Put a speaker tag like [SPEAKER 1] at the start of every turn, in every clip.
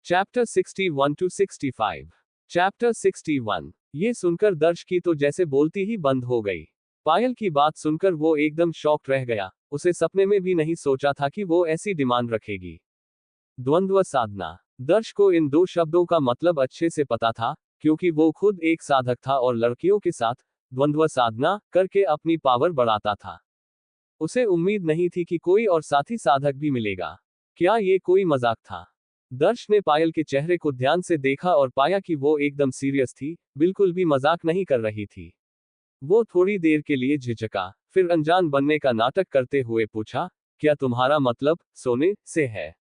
[SPEAKER 1] Chapter 61 to 65। Chapter 61। ये सुनकर दर्श की तो जैसे बोलती ही बंद हो गई। पायल की बात सुनकर वो एकदम शॉक्ड रह गया। उसे सपने में भी नहीं सोचा था कि वो ऐसी डिमांड रखेगी। द्वंद्व साधना। दर्श को इन दो शब्दों का मतलब अच्छे से पता था, क्योंकि वो खुद एक साधक था और लड़कियों के साथ द्वंद्व साधना करके अपनी पावर बढ़ाता था। उसे उम्मीद नहीं थी कि कोई और साथी साधक भी मिलेगा। क्या ये कोई मजाक था? दर्श ने पायल के चेहरे को ध्यान से देखा और पाया कि वो एकदम सीरियस थी, बिल्कुल भी मजाक नहीं कर रही थी। वो थोड़ी देर के लिए झिझका, फिर अनजान बनने का नाटक करते हुए पूछा, क्या तुम्हारा मतलब सोने से है?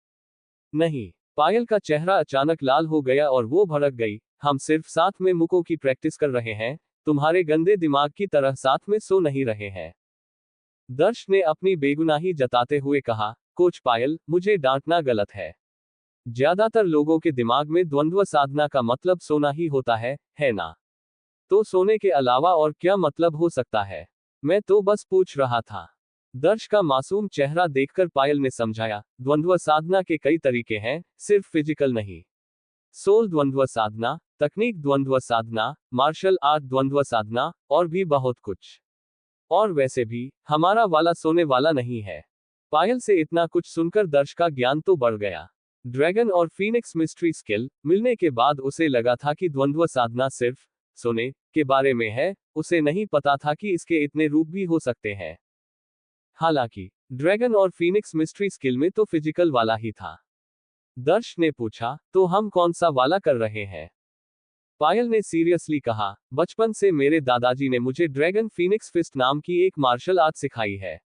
[SPEAKER 1] नहीं। पायल का चेहरा अचानक लाल हो गया और वो भड़क गई। हम सिर्फ साथ में मुकों की प्रैक्टिस कर रहे हैं, तुम्हारे गंदे दिमाग की तरह साथ में सो नहीं रहे हैं। दर्श ने अपनी बेगुनाही जताते हुए कहा, कोच पायल, मुझे डांटना गलत है। ज्यादातर लोगों के दिमाग में द्वंद्व साधना का मतलब सोना ही होता है ना? तो सोने के अलावा और क्या मतलब हो सकता है? मैं तो बस पूछ रहा था। दर्श का मासूम चेहरा देखकर पायल ने समझाया, द्वंद्व साधना के कई तरीके हैं, सिर्फ फिजिकल नहीं। सोल द्वंद्व साधना, तकनीक द्वंद्व साधना, मार्शल आर्ट द्वंद्व साधना, और भी बहुत कुछ। और वैसे भी, हमारा वाला सोने वाला नहीं है। पायल से इतना कुछ सुनकर दर्श का ज्ञान तो बढ़ गया। ड्रैगन और फीनिक्स मिस्ट्री स्किल मिलने के बाद उसे लगा था कि द्वंद्व साधना सिर्फ सोने के बारे में है, उसे नहीं पता था कि इसके इतने रूप भी हो सकते हैं। हालांकि ड्रैगन और फीनिक्स मिस्ट्री स्किल में तो फिजिकल वाला ही था। दर्श ने पूछा, तो हम कौन सा वाला कर रहे हैं? पायल ने सीरियसली कहा, बचपन से मेरे दादाजी ने मुझे ड्रैगन फीनिक्स फिस्ट नाम की एक मार्शल आर्ट सिखाई है।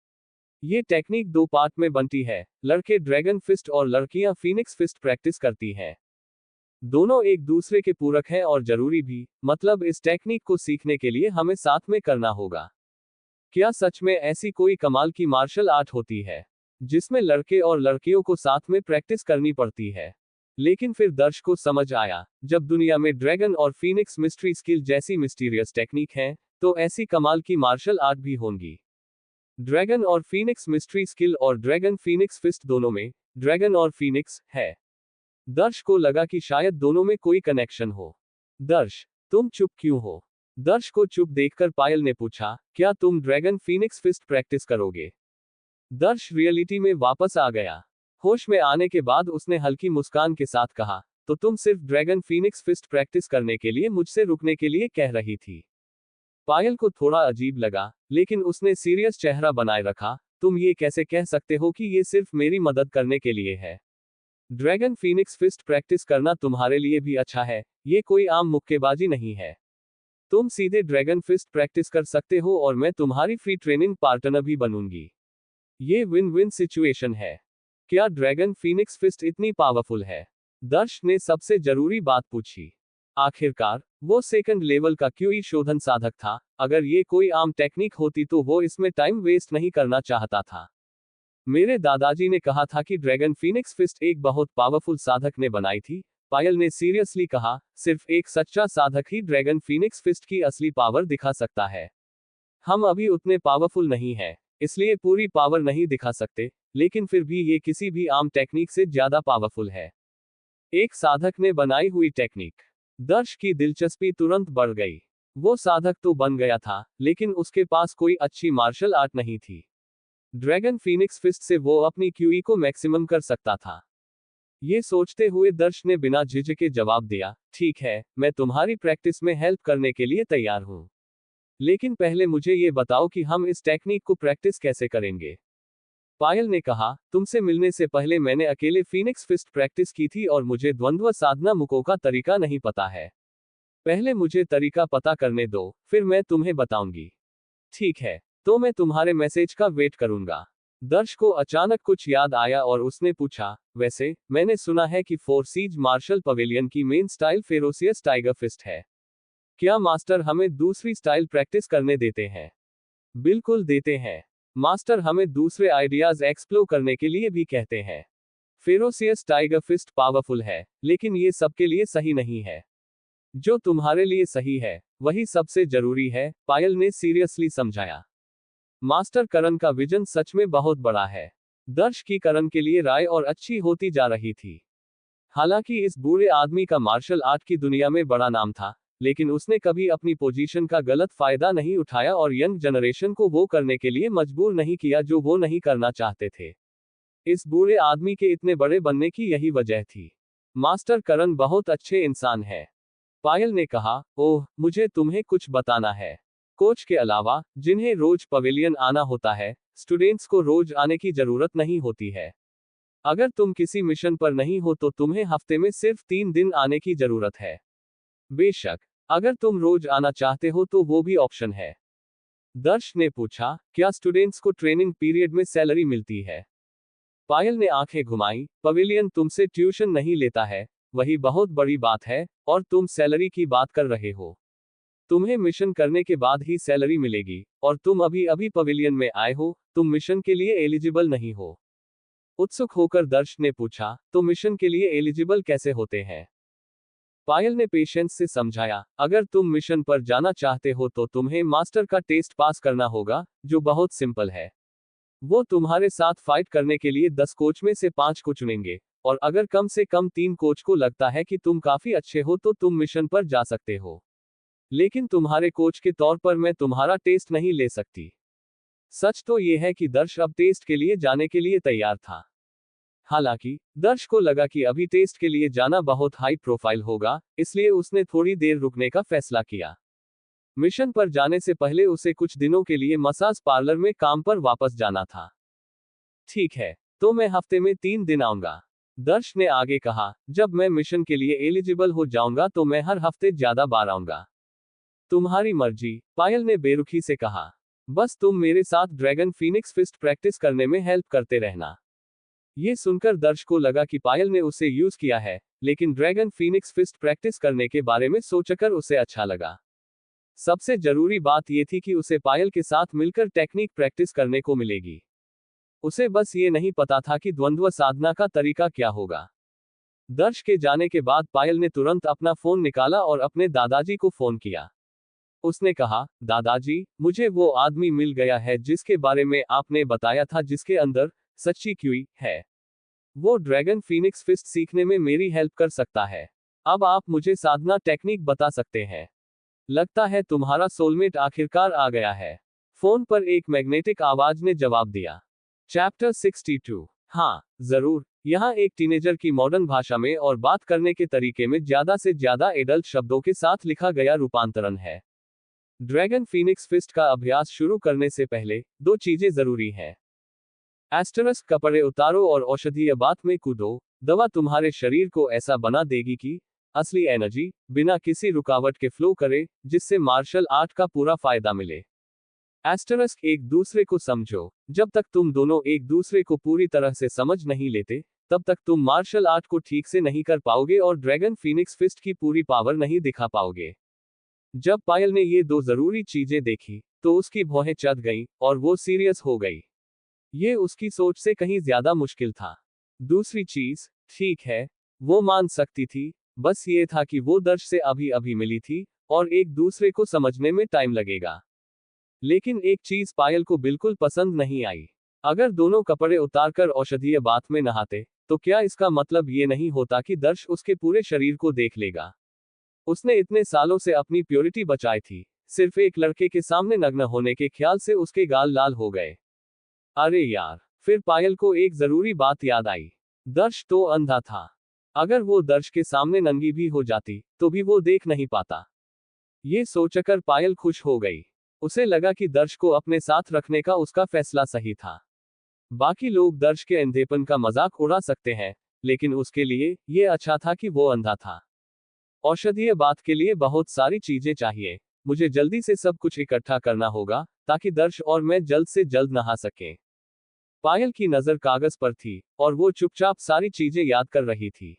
[SPEAKER 1] ये टेक्निक दो पार्ट में बनती है, लड़के ड्रैगन फिस्ट और लड़कियां फीनिक्स फिस्ट प्रैक्टिस करती हैं। दोनों एक दूसरे के पूरक हैं और जरूरी भी, मतलब इस टेक्निक को सीखने के लिए हमें साथ में करना होगा। क्या सच में ऐसी कोई कमाल की मार्शल आर्ट होती है, जिसमें लड़के और लड़कियों को साथ में प्रैक्टिस करनी पड़ती है? लेकिन फिर दर्श को समझ आया, जब दुनिया में ड्रैगन और फीनिक्स मिस्ट्री स्किल जैसी मिस्टीरियस टेक्निक है, तो ऐसी कमाल की मार्शल आर्ट भी होंगी। ड्रैगन और फीनिक्स मिस्ट्री स्किल और ड्रैगन फीनिक्स फिस्ट दोनों में ड्रैगन और फीनिक्स है। दर्श को लगा कि शायद दोनों में कोई कनेक्शन हो। दर्श, तुम चुप क्यों हो? दर्श को चुप देखकर पायल ने पूछा, क्या तुम ड्रैगन फीनिक्स फिस्ट प्रैक्टिस करोगे? दर्श रियलिटी में वापस आ गया। होश में आने के बाद उसने हल्की मुस्कान के साथ कहा, तो तुम सिर्फ ड्रैगन फीनिक्स फिस्ट प्रैक्टिस करने के लिए मुझसे रुकने के लिए कह रही थी? पायल को थोड़ा अजीब लगा, लेकिन उसने सीरियस चेहरा बनाए रखा, तुम ये कैसे कह सकते हो कि ये सिर्फ मेरी मदद करने के लिए है? ड्रैगन फीनिक्स फिस्ट प्रैक्टिस करना तुम्हारे लिए भी अच्छा है, ये कोई आम मुक्केबाजी नहीं है। तुम सीधे ड्रैगन फिस्ट प्रैक्टिस कर सकते हो और मैं तुम्हारी फ्री ट्रेनिंग पार्टनर भी बनूंगी। ये विन विन सिचुएशन है। क्या ड्रैगन फीनिक्स फिस्ट इतनी पावरफुल है? दर्श ने सबसे जरूरी बात पूछी। आखिरकार, वो सेकंड लेवल का क्यूई शोधन साधक था, अगर ये कोई आम टेक्निक होती तो वो इसमें टाइम वेस्ट नहीं करना चाहता था। मेरे दादाजी ने कहा था कि ड्रैगन फीनिक्स फिस्ट एक बहुत पावरफुल साधक ने बनाई थी, पायल ने सीरियसली कहा, सिर्फ एक सच्चा साधक ही ड्रैगन फीनिक्स फिस्ट की असली पावर दिखा सकता है। हम अभी उतने पावरफुल नहीं हैं, इसलिए पूरी पावर नहीं दिखा सकते, लेकिन फिर भी ये किसी भी आम टेक्निक से ज्यादा पावरफुल है। एक साधक ने बनाई हुई टेक्निक। दर्श की दिलचस्पी तुरंत बढ़ गई। वो साधक तो बन गया था, लेकिन उसके पास कोई अच्छी मार्शल आर्ट नहीं थी। ड्रैगन फीनिक्स फिस्ट से वो अपनी क्यूई को मैक्सिमम कर सकता था। ये सोचते हुए दर्श ने बिना झिझके जवाब दिया, ठीक है, मैं तुम्हारी प्रैक्टिस में हेल्प करने के लिए तैयार हूं। लेकिन पहले मुझे ये बताओ कि हम इस टेक्निक को प्रैक्टिस कैसे करेंगे? पायल ने कहा, तुमसे मिलने से पहले मैंने अकेले फीनिक्स फिस्ट प्रैक्टिस की थी और मुझे द्वंद्व साधना मुकों का तरीका नहीं पता है। पहले मुझे तरीका पता करने दो, फिर मैं तुम्हें बताऊंगी। ठीक है, तो मैं तुम्हारे मैसेज का वेट करूंगा। दर्श को अचानक कुछ याद आया और उसने पूछा, वैसे मैंने सुना है कि फोर सीज मार्शल पवेलियन की main style ferocious tiger fist है। क्या मास्टर हमें दूसरी स्टाइल प्रैक्टिस करने देते हैं? बिल्कुल देते हैं। मास्टर हमें दूसरे आइडियाज एक्सप्लोर करने के लिए भी कहते हैं। फेरोसियस टाइगर फिस्ट पावरफुल है, लेकिन ये सबके लिए सही नहीं है। जो तुम्हारे लिए सही है, वही सबसे जरूरी है, पायल ने सीरियसली समझाया। मास्टर करण का विजन सच में बहुत बड़ा है। दर्श की करण के लिए राय और अच्छी होती जा रही थी। हालांकि इस बूढ़े आदमी का मार्शल आर्ट की दुनिया में बड़ा नाम था, लेकिन उसने कभी अपनी पोजीशन का गलत फायदा नहीं उठाया और यंग जनरेशन को वो करने के लिए मजबूर नहीं किया जो वो नहीं करना चाहते थे। इस बूढ़े आदमी के इतने बड़े बनने की यही वजह थी। मास्टर करण बहुत अच्छे इंसान है, पायल ने कहा। ओह, मुझे तुम्हें कुछ बताना है। कोच के अलावा, जिन्हें रोज पवेलियन आना होता है, स्टूडेंट्स को रोज आने की जरूरत नहीं होती है। अगर तुम किसी मिशन पर नहीं हो तो तुम्हें हफ्ते में सिर्फ 3 दिन आने की जरूरत है। बेशक, अगर तुम रोज आना चाहते हो तो वो भी ऑप्शन है। दर्श ने पूछा, क्या स्टूडेंट्स को ट्रेनिंग पीरियड में सैलरी मिलती है? पायल ने आंखें घुमाई। पवेलियन तुमसे ट्यूशन नहीं लेता है, वही बहुत बड़ी बात है, और तुम सैलरी की बात कर रहे हो। तुम्हें मिशन करने के बाद ही सैलरी मिलेगी, और तुम अभी अभी पवेलियन में आए हो, तुम मिशन के लिए एलिजिबल नहीं हो। उत्सुक होकर दर्श ने पूछा, तो मिशन के लिए एलिजिबल कैसे होते हैं? पायल ने पेशेंस से समझाया, अगर तुम मिशन पर जाना चाहते हो तो तुम्हें मास्टर का टेस्ट पास करना होगा, जो बहुत सिंपल है। वो तुम्हारे साथ फाइट करने के लिए 10 कोच में से 5 को चुनेंगे, और अगर कम से कम 3 कोच को लगता है कि तुम काफी अच्छे हो तो तुम मिशन पर जा सकते हो। लेकिन तुम्हारे कोच के तौर पर मैं तुम्हारा टेस्ट नहीं ले सकती। सच तो ये है कि दर्श अब टेस्ट के लिए जाने के लिए तैयार था। हालांकि दर्श को लगा कि अभी टेस्ट के लिए जाना बहुत हाई प्रोफाइल होगा, इसलिए उसने थोड़ी देर रुकने का फैसला किया। मिशन पर जाने से पहले उसे कुछ दिनों के लिए मसाज पार्लर में काम पर वापस जाना था। ठीक है, तो मैं हफ्ते में 3 दिन आऊंगा। दर्श ने आगे कहा, जब मैं मिशन के लिए एलिजिबल हो जाऊंगा तो मैं हर हफ्ते ज्यादा बार आऊंगा। तुम्हारी मर्जी, पायल ने बेरुखी से कहा। बस तुम मेरे साथ ड्रैगन फीनिक्स फिस्ट प्रैक्टिस करने में हेल्प करते रहना। ये सुनकर दर्श को लगा कि पायल ने उसे यूज किया है, लेकिन ड्रैगन फीनिक्स फिस्ट प्रैक्टिस करने के बारे में सोचकर उसे अच्छा लगा। सबसे जरूरी बात यह थी कि उसे पायल के साथ मिलकर टेक्निक प्रैक्टिस करने को मिलेगी। उसे बस ये नहीं पता था कि द्वंद्व साधना का तरीका क्या होगा। दर्श के जाने के बाद पायल ने तुरंत अपना फोन निकाला और अपने दादाजी को फोन किया। उसने कहा, दादाजी, मुझे वो आदमी मिल गया है जिसके बारे में आपने बताया था, जिसके अंदर सच्ची क्यूई है। वो ड्रैगन फीनिक्स फिस्ट सीखने में मेरी हेल्प कर सकता है। अब आप मुझे साधना टेक्निक बता सकते हैं। लगता है तुम्हारा सोलमेट आखिरकार आ गया है। फोन पर एक मैग्नेटिक आवाज ने जवाब दिया। चैप्टर 62। हाँ, जरूर। यहाँ एक टीनेजर की मॉडर्न भाषा में और बात करने के तरीके में ज्यादा से ज्यादा एडल्ट शब्दों के साथ लिखा गया रूपांतरण है। ड्रैगन फीनिक्स फिस्ट का अभ्यास शुरू करने से पहले 2 चीजें जरूरी हैं। एस्टरस्क, कपड़े उतारो और औषधीय बात में कूदो। दवा तुम्हारे शरीर को ऐसा बना देगी कि असली एनर्जी बिना किसी रुकावट के फ्लो करे, जिससे मार्शल आर्ट का पूरा फायदा मिले। एस्टरस्क, एक दूसरे को समझो। जब तक तुम दोनों एक दूसरे को पूरी तरह से समझ नहीं लेते, तब तक तुम मार्शल आर्ट को ठीक से नहीं कर पाओगे और ड्रैगन फीनिक्स फिस्ट की पूरी पावर नहीं दिखा पाओगे। जब पायल ने ये 2 जरूरी चीजें देखी, तो उसकी भौहें चढ़ गईं, और वो सीरियस हो गई। ये उसकी सोच से कहीं ज्यादा मुश्किल था। दूसरी चीज, ठीक है, वो मान सकती थी, बस ये था कि वो दर्श से अभी अभी मिली थी, और एक दूसरे को समझने में टाइम लगेगा। लेकिन एक चीज पायल को बिल्कुल पसंद नहीं आई। अगर दोनों कपड़े उतारकर औषधीय बाथ में नहाते, तो क्या इसका मतलब ये नहीं होता कि दर्श उसके पूरे शरीर को देख लेगा? उसने इतने सालों से अपनी प्योरिटी बचाई थी, सिर्फ एक लड़के के सामने नग्न होने के ख्याल से उसके गाल लाल हो गए। अरे यार, फिर पायल को एक जरूरी बात याद आई। दर्श तो अंधा था। अगर वो दर्श के सामने नंगी भी हो जाती, तो भी वो देख नहीं पाता। ये सोचकर पायल खुश हो गई। उसे लगा कि दर्श को अपने साथ रखने का उसका फैसला सही था। बाकी लोग दर्श के अंधेपन का मजाक उड़ा सकते हैं, लेकिन उसके लिए ये अच्छा था कि वो अंधा था। औषधीय बात के लिए बहुत सारी चीजें चाहिए। मुझे जल्दी से सब कुछ इकट्ठा करना होगा, ताकि दर्श और मैं जल्द से जल्द नहा सकें। पायल की नजर कागज पर थी, और वो चुपचाप सारी चीजें याद कर रही थी।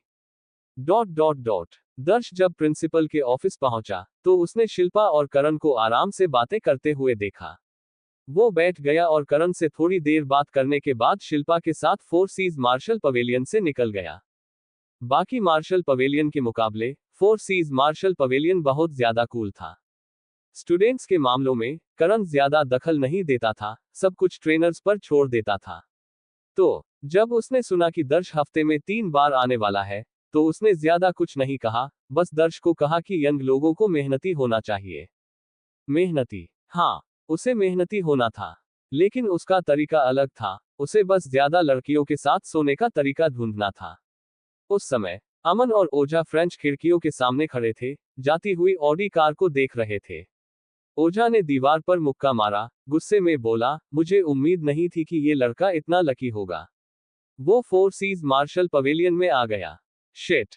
[SPEAKER 1] दर्श जब प्रिंसिपल के ऑफिस पहुंचा, तो उसने शिल्पा और करण को आराम से बातें करते हुए देखा। वो बैठ गया और करण से थोड़ी देर बात करने के बाद शिल्पा के साथ 4 सीज मार्शल पवेलियन से निकल गया। बाकी मार्शल पवेलियन के मुकाबले 4 सीज मार्शल पवेलियन बहुत ज्यादा कूल था। स्टूडेंट्स के मामलों में करण ज्यादा दखल नहीं देता था, सब कुछ ट्रेनर्स पर छोड़ देता था। तो जब उसने सुना कि दर्श हफ्ते में 3 बार आने वाला है, तो उसने ज्यादा कुछ नहीं कहा, बस दर्श को कहा कि यंग लोगों को मेहनती होना चाहिए। मेहनती? हाँ, उसे मेहनती होना था। लेकिन उसका तरीका अलग था, उसे बस ज्यादा लड़कियों के साथ सोने का तरीका ढूंढना था। उस समय अमन और ओझा फ्रेंच खिड़कियों के सामने खड़े थे, जाती हुई ऑडी कार को देख रहे थे। ओझा ने दीवार पर मुक्का मारा, गुस्से में बोला, मुझे उम्मीद नहीं थी कि ये लड़का इतना लकी होगा। वो फोर सीज मार्शल पवेलियन में आ गया। शिट।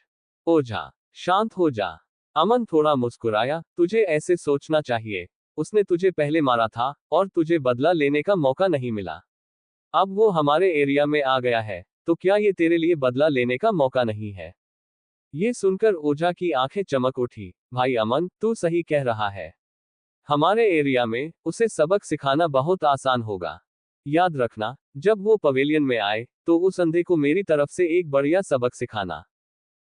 [SPEAKER 1] ओझा, शांत हो जा। अमन थोड़ा मुस्कुराया, तुझे ऐसे सोचना चाहिए। उसने तुझे पहले मारा था, और तुझे बदला लेने का मौका नहीं मिला। अब वो हमारे एरिया में आ गया है, तो क्या ये तेरे लिए बदला लेने का मौका नहीं है? ये सुनकर ओझा की आंखें चमक उठी। भाई अमन, तू सही कह रहा है। हमारे एरिया में उसे सबक सिखाना बहुत आसान होगा। याद रखना, जब वो पवेलियन में आए, तो उस अंधे को मेरी तरफ से एक बढ़िया सबक सिखाना।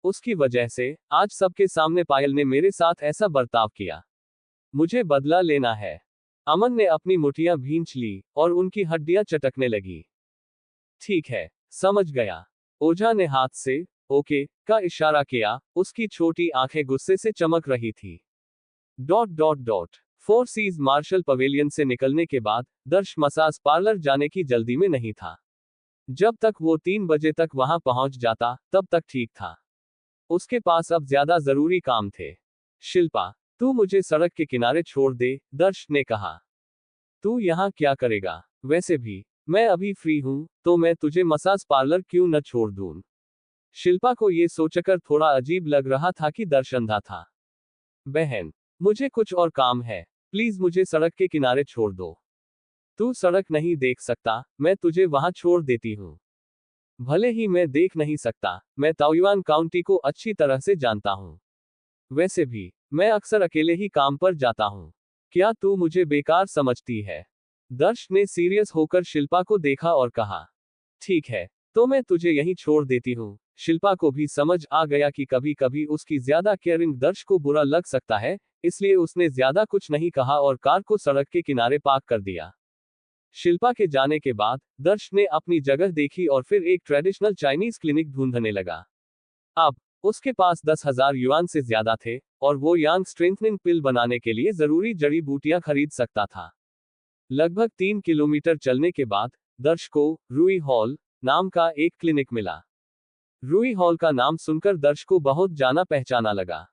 [SPEAKER 1] उसकी वजह से आज सबके सामने पायल ने मेरे साथ ऐसा बर्ताव किया। मुझे बदला लेना है। अमन ने अपनी मुठियां भींच ली, और उनकी हड्डियां चटकने लगी। ठीक है, समझ गया। ओझा ने हाथ से ओके का इशारा किया, उसकी छोटी आंखें गुस्से से चमक रही थी। Dot dot dot four seas martial pavilion से निकलने के बाद दर्श मसाज पार्लर जाने की जल्दी में नहीं था। जब तक वो 3 बजे तक वहां पहुंच जाता, तब तक ठीक था। उसके पास अब ज्यादा जरूरी काम थे। शिल्पा, तू मुझे सड़क के किनारे छोड़ दे, दर्श ने कहा। तू यहाँ क्या करेगा? वैसे भी मैं अभी फ्री हूं, तो मैं तुझे मसाज पार्लर क्यों न छोड़ दूं? शिल्पा को ये सोचकर थोड़ा अजीब लग रहा था कि दर्श अंधा था। बहन, मुझे कुछ और काम है, प्लीज मुझे सड़क के किनारे छोड़ दो। तू सड़क नहीं देख सकता, मैं तुझे वहां छोड़ देती हूँ। भले ही मैं देख नहीं सकता, मैं ताओयुआन काउंटी को अच्छी तरह से जानता हूँ। वैसे भी मैं अक्सर अकेले ही काम पर जाता हूँ। क्या तू मुझे बेकार समझती है? दर्श ने सीरियस होकर शिल्पा को देखा और कहा। ठीक है, तो मैं तुझे यहीं छोड़ देती हूँ। शिल्पा को भी समझ आ गया कि कभी कभी उसकी ज्यादा केयरिंग दर्श को बुरा लग सकता है, इसलिए उसने ज्यादा कुछ नहीं कहा और कार को सड़क के किनारे पार्क कर दिया। शिल्पा के जाने के बाद दर्श ने अपनी जगह देखी और फिर एक ट्रेडिशनल चाइनीज क्लिनिक ढूंढने लगा। अब उसके पास 10,000 युआन से ज्यादा थे, और वो यांग स्ट्रेंथनिंग पिल बनाने के लिए जरूरी जड़ी बूटियां खरीद सकता था। लगभग 3 किलोमीटर चलने के बाद दर्श को रूई हॉल नाम का एक क्लिनिक मिला। रूई हॉल का नाम सुनकर दर्श को बहुत जाना पहचाना लगा।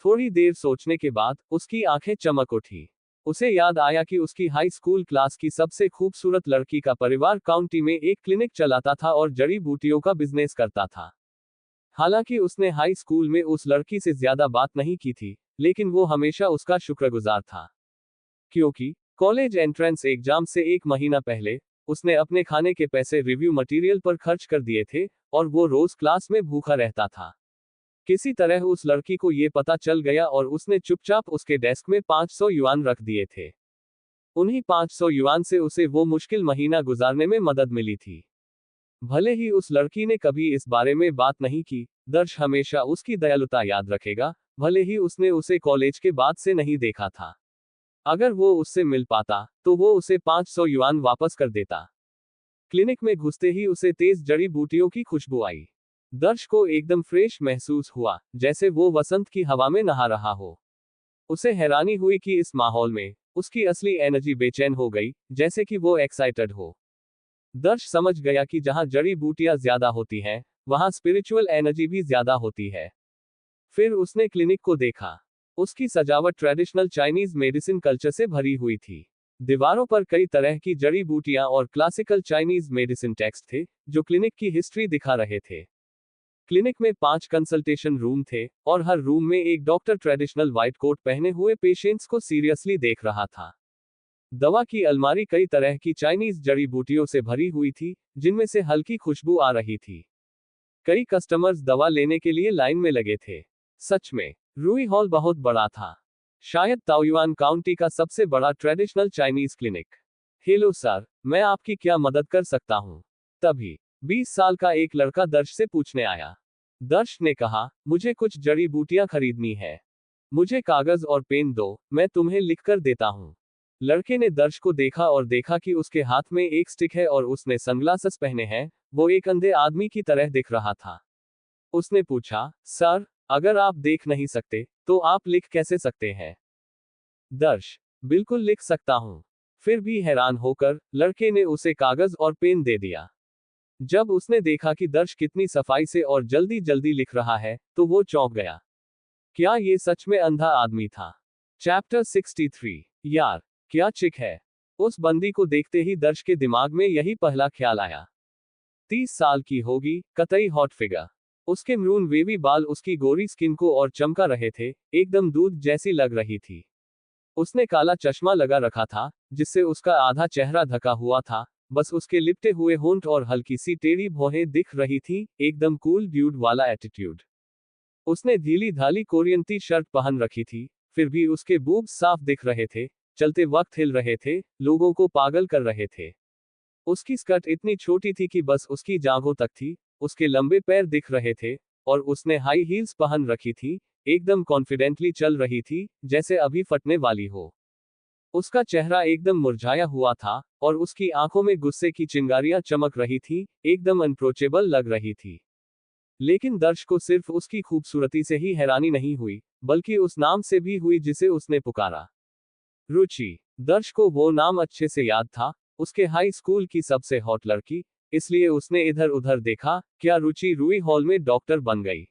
[SPEAKER 1] थोड़ी देर सोचने के बाद उसकी आंखें चमक उठी। उसे याद आया कि उसकी हाई स्कूल क्लास की सबसे खूबसूरत लड़की का परिवार काउंटी में एक क्लिनिक चलाता था और जड़ी बूटियों का बिजनेस करता था। हालांकि उसने हाई स्कूल में उस लड़की से ज्यादा बात नहीं की थी, लेकिन वो हमेशा उसका शुक्रगुजार था। क्योंकि कॉलेज एंट्रेंस एग्जाम से 1 महीना पहले उसने अपने खाने के पैसे रिव्यू मटेरियल पर खर्च कर दिए थे, और वो रोज क्लास में भूखा रहता था। किसी तरह उस लड़की को ये पता चल गया और उसने चुपचाप उसके डेस्क में 500 युआन रख दिए थे। उन्हीं 500 युआन से उसे वो मुश्किल महीना गुजारने में मदद मिली थी। भले ही उस लड़की ने कभी इस बारे में बात नहीं की, दर्श हमेशा उसकी दयालुता याद रखेगा, भले ही उसने उसे कॉलेज के बाद से नहीं देखा था। अगर वो उससे मिल पाता, तो वो उसे 500 युआन वापस कर देता। क्लिनिक में घुसते ही उसे तेज जड़ी बूटियों की खुशबू आई। दर्श को एकदम फ्रेश महसूस हुआ, जैसे वो वसंत की हवा में नहा रहा हो। उसे हैरानी हुई कि इस माहौल में उसकी असली एनर्जी बेचैन हो गई, जैसे कि वो एक्साइटेड हो। दर्श समझ गया कि जहां जड़ी बूटियां ज्यादा होती हैं, वहां स्पिरिचुअल एनर्जी भी ज्यादा होती है। फिर उसने क्लिनिक को देखा। उसकी सजावट ट्रेडिशनल चाइनीज मेडिसिन कल्चर से भरी हुई थी। दीवारों पर कई तरह की जड़ी बूटियां और क्लासिकल चाइनीज मेडिसिन टेक्स्ट थे, जो क्लिनिक की हिस्ट्री दिखा रहे थे। क्लिनिक में 5 कंसल्टेशन रूम थे, और हर रूम में एक डॉक्टर ट्रेडिशनल व्हाइट कोट पहने हुए पेशेंट्स को सीरियसली देख रहा था। दवा की अलमारी कई तरह की चाइनीज जड़ी बूटियों से भरी हुई थी, जिनमें से हल्की खुशबू आ रही थी। कई कस्टमर्स दवा लेने के लिए लाइन में लगे थे। सच में रूई हॉल बहुत बड़ा था, शायद ताओयुआन काउंटी का सबसे बड़ा traditional Chinese clinic. Hello sir, मैं आपकी क्या मदद कर सकता हूँ? तभी 20 साल का एक लड़का दर्श से पूछने आया। दर्श ने कहा, मुझे कुछ जड़ी बूटियां खरीदनी है। मुझे कागज और पेन दो, मैं तुम्हें लिख कर देता हूँ। लड़के ने दर्श को देखा और देखा कि उसके हाथ में एक स्टिक है और उसने सनग्लासेस पहने हैं। वो एक अंधे आदमी की तरह दिख रहा था। उसने पूछा, सर, अगर आप देख नहीं सकते तो आप लिख कैसे सकते हैं? दर्श, बिल्कुल लिख सकता हूं। फिर भी हैरान होकर लड़के ने उसे कागज और पेन दे दिया। जब उसने देखा कि दर्श कितनी सफाई से और जल्दी जल्दी लिख रहा है, तो वो चौंक गया। क्या ये सच में अंधा आदमी था? चैप्टर 63। यार, क्या चिक है। उस बंदी को देखते ही दर्श के दिमाग में यही पहला ख्याल आया। 30 साल की होगी, कतई हॉट फिगर। उसके मरून वेवी बाल उसकी गोरी स्किन को और चमका रहे थे, एकदम दूध जैसी लग रही थी। उसने काला चश्मा लगा रखा था, जिससे उसका आधा चेहरा ढका हुआ था, बस उसके लिपटे हुए होंठ और हल्की सी टेढ़ी भौहें दिख रही थी, एकदम कूल ड्यूड वाला एटीट्यूड। उसने ढीली ढाली कोरियंती शर्ट पहन रखी थी, फिर भी उसके बूब्स साफ दिख रहे थे, चलते वक्त हिल रहे थे, लोगों को पागल कर रहे थे। उसकी स्कर्ट इतनी छोटी थी कि बस उसकी जांघों तक थी, उसके लंबे पैर दिख रहे थे, और उसने हाई हील्स पहन रखी थी, एकदम कॉन्फिडेंटली चल रही थी, जैसे अभी फटने वाली हो। उसका चेहरा एकदम मुरझाया हुआ था, और उसकी आंखों में गुस्से की चिंगारियां चमक रही थी, एकदम अनप्रोचेबल लग रही थी। लेकिन दर्श को सिर्फ उसकी खूबसूरती से ही हैरानी नहीं हुई, बल्कि उस नाम से भी हुई जिसे उसने पुकारा। रुचि। दर्श को वो नाम अच्छे से याद था, उसके हाई स्कूल की सबसे हॉट लड़की, इसलिए उसने इधर उधर देखा, क्या रुचि रूई हॉल में डॉक्टर बन गई?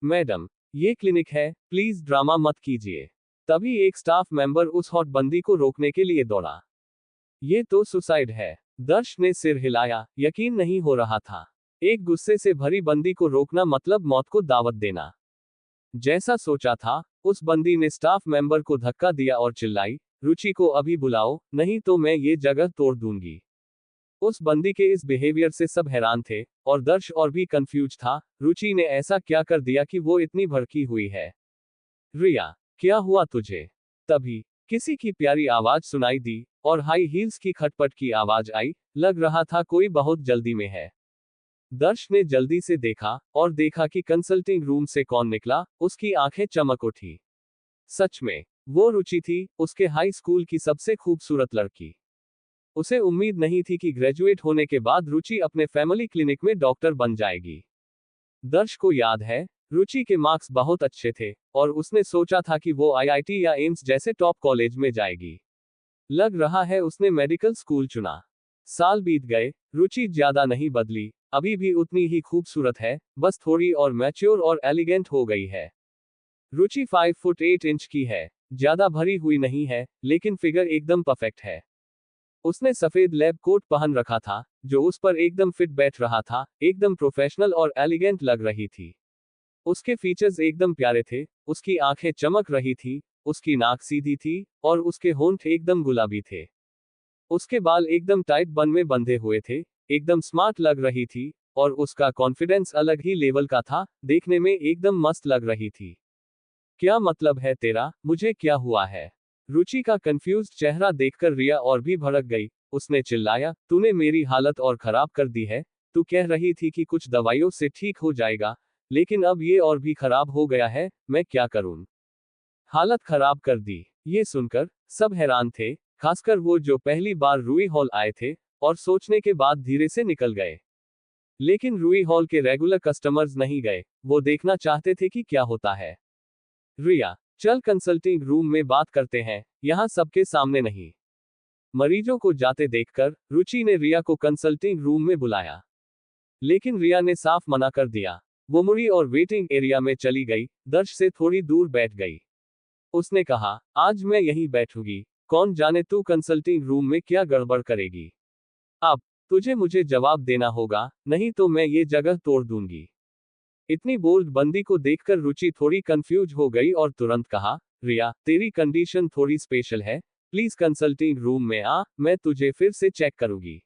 [SPEAKER 1] मैडम, ये क्लिनिक है, प्लीज ड्रामा मत कीजिए। तभी एक स्टाफ मेंबर उस हॉट बंदी को रोकने के लिए दौड़ा। ये तो सुसाइड है। दर्श ने सिर हिलाया, यकीन नहीं हो रहा था। एक गुस्से से भरी बंदी को रोकना मतलब मौत को दावत देना। जैसा सोचा था, उस बंदी ने स्टाफ मेंबर को धक्का दिया और चिल्लाई, रुचि को अभी बुलाओ, नहीं तो मैं ये जगह तोड़ दूंगी। उस बंदी के इस बिहेवियर से सब हैरान थे, और दर्श और भी कंफ्यूज था, रुचि ने ऐसा क्या कर दिया कि वो इतनी भड़की हुई है? रिया, क्या हुआ तुझे? तभी किसी की प्यारी आवाज सुनाई दी, और हाई हील्स की खटपट की आवाज आई, लग रहा था कोई बहुत जल्दी में है। दर्श ने जल्दी से देखा, और देखा कि कंसल्टिंग रूम से कौन निकला, उसकी आंखें चमक उठी। सच में, वो रुचि थी, उसके हाई स्कूल की सबसे खूबसूरत लड़की। उसे उम्मीद नहीं थी कि ग्रेजुएट होने के बाद रुचि अपने फैमिली क्लिनिक में डॉक्टर बन जाएगी। दर्श को याद है, रुचि के मार्क्स बहुत अच्छे थे, और उसने सोचा था कि वो आईआईटी या एम्स जैसे टॉप कॉलेज में जाएगी। लग रहा है उसने मेडिकल स्कूल चुना। साल बीत गए, रुचि ज्यादा नहीं बदली, अभी भी उतनी ही खूबसूरत है, बस थोड़ी और मैच्योर और एलिगेंट हो गई है। रुचि 5 फुट 8 इंच की है, ज्यादा भरी हुई नहीं है, लेकिन फिगर एकदम परफेक्ट है। उसने सफेद लैब कोट पहन रखा था, जो उस पर एकदम फिट बैठ रहा था, एकदम प्रोफेशनल और एलिगेंट लग रही थी। उसके फीचर्स एकदम प्यारे थे, उसकी आंखें चमक रही थी, उसकी नाक सीधी थी, और उसके होंठ एकदम गुलाबी थे। उसके बाल एकदम टाइट बन में बंधे हुए थे, एकदम स्मार्ट लग रही थी, और उसका कॉन्फिडेंस अलग ही लेवल का था, देखने में एकदम मस्त लग रही थी। क्या मतलब है तेरा, मुझे क्या हुआ है? रुचि का कंफ्यूज्ड चेहरा देखकर रिया और भी भड़क गई, उसने चिल्लाया, तूने मेरी हालत और खराब कर दी है। तू कह रही थी कि कुछ दवाइयों से ठीक हो जाएगा, लेकिन अब ये और भी खराब हो गया है, मैं क्या करूं? हालत खराब कर दी। ये सुनकर सब हैरान थे, खासकर वो जो पहली बार रूई हॉल आए थे, और सोचने के बाद धीरे से निकल गए। लेकिन रूई हॉल के रेगुलर कस्टमर्स नहीं गए, वो देखना चाहते थे कि क्या होता है। रिया, चल कंसल्टिंग रूम में बात करते हैं, यहाँ सबके सामने नहीं। मरीजों को जाते देखकर रुचि ने रिया को कंसल्टिंग रूम में बुलाया, लेकिन रिया ने साफ मना कर दिया। वो मुड़ी और वेटिंग एरिया में चली गई, दर्श से थोड़ी दूर बैठ गई। उसने कहा, आज मैं यहीं बैठूंगी, कौन जाने तू कंसल्टिंग रूम में क्या गड़बड़ करेगी। अब तुझे मुझे जवाब देना होगा, नहीं तो मैं ये जगह तोड़ दूंगी। इतनी बोल्ड बंदी को देखकर रुचि थोड़ी कंफ्यूज हो गई और तुरंत कहा, रिया, तेरी कंडीशन थोड़ी स्पेशल है, प्लीज कंसल्टिंग रूम में आ, मैं तुझे फिर से चेक करूंगी।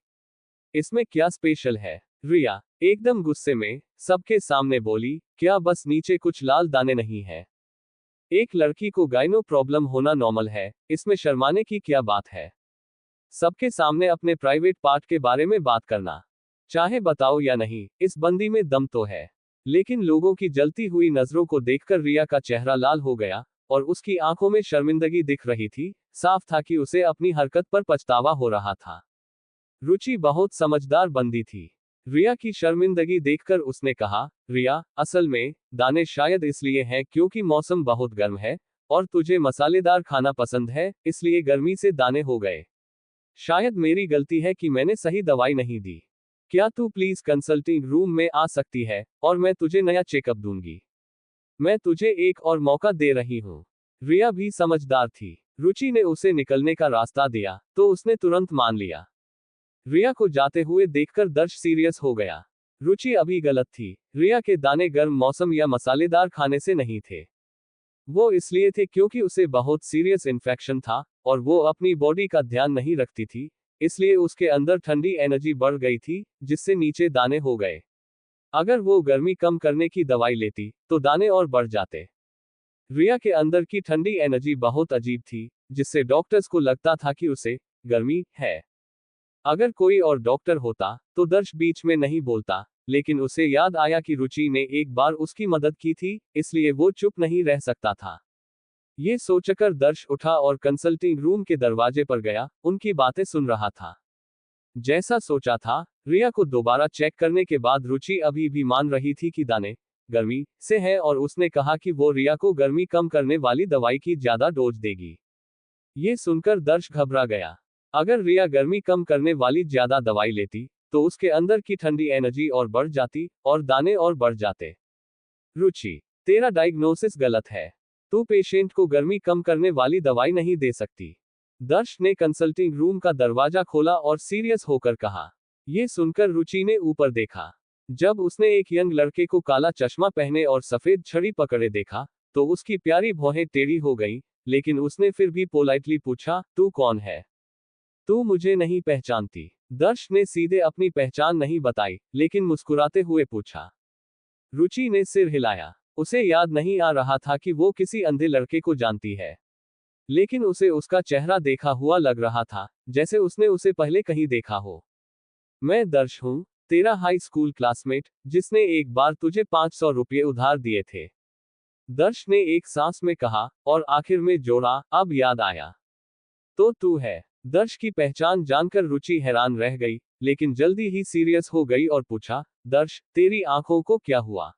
[SPEAKER 1] इसमें क्या स्पेशल है? रिया एकदम गुस्से में सबके सामने बोली, क्या बस नीचे कुछ लाल दाने नहीं है? एक लड़की को गाइनो प्रॉब्लम होना नॉर्मल है, इसमें शर्माने की क्या बात है? सबके सामने अपने प्राइवेट पार्ट के बारे में बात करना, चाहे बताओ या नहीं, इस बंदी में दम तो है। लेकिन लोगों की जलती हुई नजरों को देखकर रिया का चेहरा लाल हो गया, और उसकी आंखों में शर्मिंदगी दिख रही थी, साफ था कि उसे अपनी हरकत पर पछतावा हो रहा था। रुचि बहुत समझदार बंदी थी। रिया की शर्मिंदगी देखकर उसने कहा, रिया, असल में दाने शायद इसलिए हैं क्योंकि मौसम बहुत गर्म है और तुझे मसालेदार खाना पसंद है, इसलिए गर्मी से दाने हो गए। शायद मेरी गलती है कि मैंने सही दवाई नहीं दी। क्या तू प्लीज कंसल्टिंग रूम में आ सकती है और मैं तुझे नया चेकअप दूंगी। मैं तुझे एक और मौका दे रही हूँ। रिया भी समझदार थी। रुचि ने उसे निकलने का रास्ता दिया तो उसने तुरंत मान लिया। रिया को जाते हुए देखकर दर्श सीरियस हो गया। रुचि अभी गलत थी। रिया के दाने गर्म मौसम या मसालेदार खाने से नहीं थे। वो इसलिए थे क्योंकि उसे बहुत सीरियस इन्फेक्शन था और वो अपनी बॉडी का ध्यान नहीं रखती थी, इसलिए उसके अंदर ठंडी एनर्जी बढ़ गई थी जिससे नीचे दाने हो गए। अगर वो गर्मी कम करने की दवाई लेती तो दाने और बढ़ जाते। रिया के अंदर की ठंडी एनर्जी बहुत अजीब थी जिससे डॉक्टर्स को लगता था कि उसे गर्मी है। अगर कोई और डॉक्टर होता तो दर्श बीच में नहीं बोलता, लेकिन उसे याद आया कि रुचि ने एक बार उसकी मदद की थी, इसलिए वो चुप नहीं रह सकता था। ये सोचकर दर्श उठा और कंसल्टिंग रूम के दरवाजे पर गया, उनकी बातें सुन रहा था। जैसा सोचा था, रिया को दोबारा चेक करने के बाद रुचि अभी भी मान रही थी कि दाने गर्मी से है और उसने कहा कि वो रिया को गर्मी कम करने वाली दवाई की ज्यादा डोज देगी। ये सुनकर दर्श घबरा गया। अगर रिया गर्मी कम करने वाली ज्यादा दवाई लेती तो उसके अंदर की ठंडी एनर्जी और बढ़ जाती और दाने और बढ़ जाते। रुचि, तेरा डायग्नोसिस गलत है। तू पेशेंट को गर्मी कम करने वाली दवाई नहीं दे सकती। दर्श ने कंसल्टिंग रूम का दरवाजा खोला और सीरियस होकर कहा। ये सुनकर रुचि ने ऊपर देखा। जब उसने एक यंग लड़के को काला चश्मा पहने और सफेद छड़ी पकड़े देखा तो उसकी प्यारी भौहें टेढ़ी हो गई, लेकिन उसने फिर भी पोलाइटली पूछा, तू कौन है? तू मुझे नहीं पहचानती? दर्श ने सीधे अपनी पहचान नहीं बताई, लेकिन मुस्कुराते हुए पूछा। रुचि ने सिर हिलाया। उसे याद नहीं आ रहा था कि वो किसी अंधे लड़के को जानती है, लेकिन उसे उसका चेहरा देखा हुआ लग रहा था, जैसे उसने उसे पहले कहीं देखा हो। मैं दर्श हूँ, तेरा हाई स्कूल क्लासमेट, जिसने एक बार तुझे 500 रुपये उधार दिए थे। दर्श ने एक सांस में कहा और आखिर में जोड़ा, अब याद आया। तो तू है। दर्श की पहचान जानकर रुचि हैरान रह गई, लेकिन जल्दी ही सीरियस हो गई और पूछा, दर्श, तेरी आंखों को क्या हुआ?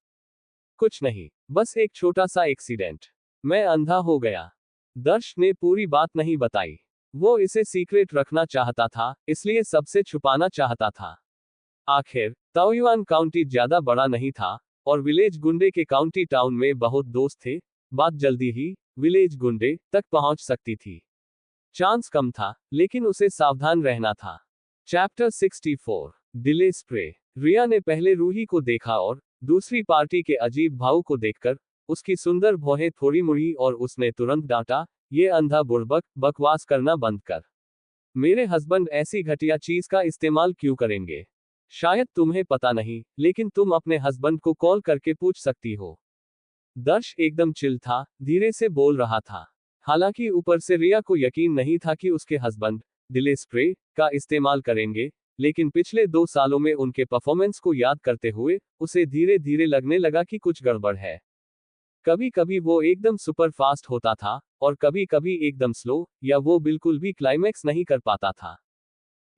[SPEAKER 1] कुछ नहीं, बस एक छोटा सा एक्सीडेंट। मैं अंधा हो गया। दर्श ने पूरी बात नहीं बताई। वो इसे सीक्रेट रखना चाहता था, इसलिए सबसे छुपाना चाहता था। आखिर ताओयुआन काउंटी ज्यादा बड़ा नहीं था और विलेज गुंडे के काउंटी टाउन में बहुत दोस्त थे। बात जल्दी ही विलेज गुंडे तक पहुंच सकती थी। चांस कम था, लेकिन उसे सावधान रहना था। Chapter 64 delay spray. रिया ने पहले रूही को देखा और दूसरी पार्टी के अजीब भाव को देखकर उसकी सुंदर भौहें थोड़ी मुड़ी और उसने तुरंत डांटा, ये अंधा बुड़बक, बकवास करना बंद कर। मेरे हस्बैंड ऐसी घटिया चीज का इस्तेमाल क्यों करेंगे? शायद तुम्हें पता नहीं, लेकिन तुम अपने हस्बैंड को कॉल करके पूछ सकती हो। दर्श एकदम चिल था, धीरे से बोल रहा था। हालांकि ऊपर से रिया को यकीन नहीं था कि उसके हस्बैंड डिले स्प्रे का इस्तेमाल करेंगे, लेकिन पिछले 2 सालों में उनके परफॉर्मेंस को याद करते हुए उसे धीरे धीरे लगने लगा कि कुछ गड़बड़ है। कभी कभी वो एकदम सुपर फास्ट होता था और कभी कभी एकदम स्लो, या वो बिल्कुल भी क्लाइमैक्स नहीं कर पाता था।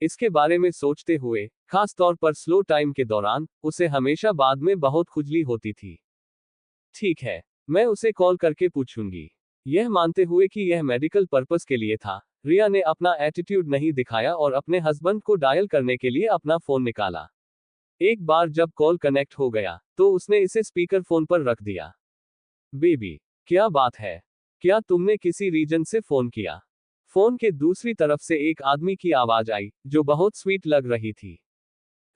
[SPEAKER 1] इसके बारे में सोचते हुए, खास तौर पर स्लो टाइम के दौरान, उसे हमेशा बाद में बहुत खुजली होती थी। ठीक है, मैं उसे कॉल करके पूछूंगी। यह मानते हुए कि यह मेडिकल पर्पस के लिए था, रिया ने अपना एटीट्यूड नहीं दिखाया और अपने हस्बैंड को डायल करने के लिए अपना फोन निकाला। एक बार जब कॉल कनेक्ट हो गया तो उसने इसे स्पीकर फोन पर रख दिया। बेबी, क्या बात है? क्या तुमने किसी रीजन से फोन किया? फोन के दूसरी तरफ से एक आदमी की आवाज आई, जो बहुत स्वीट लग रही थी।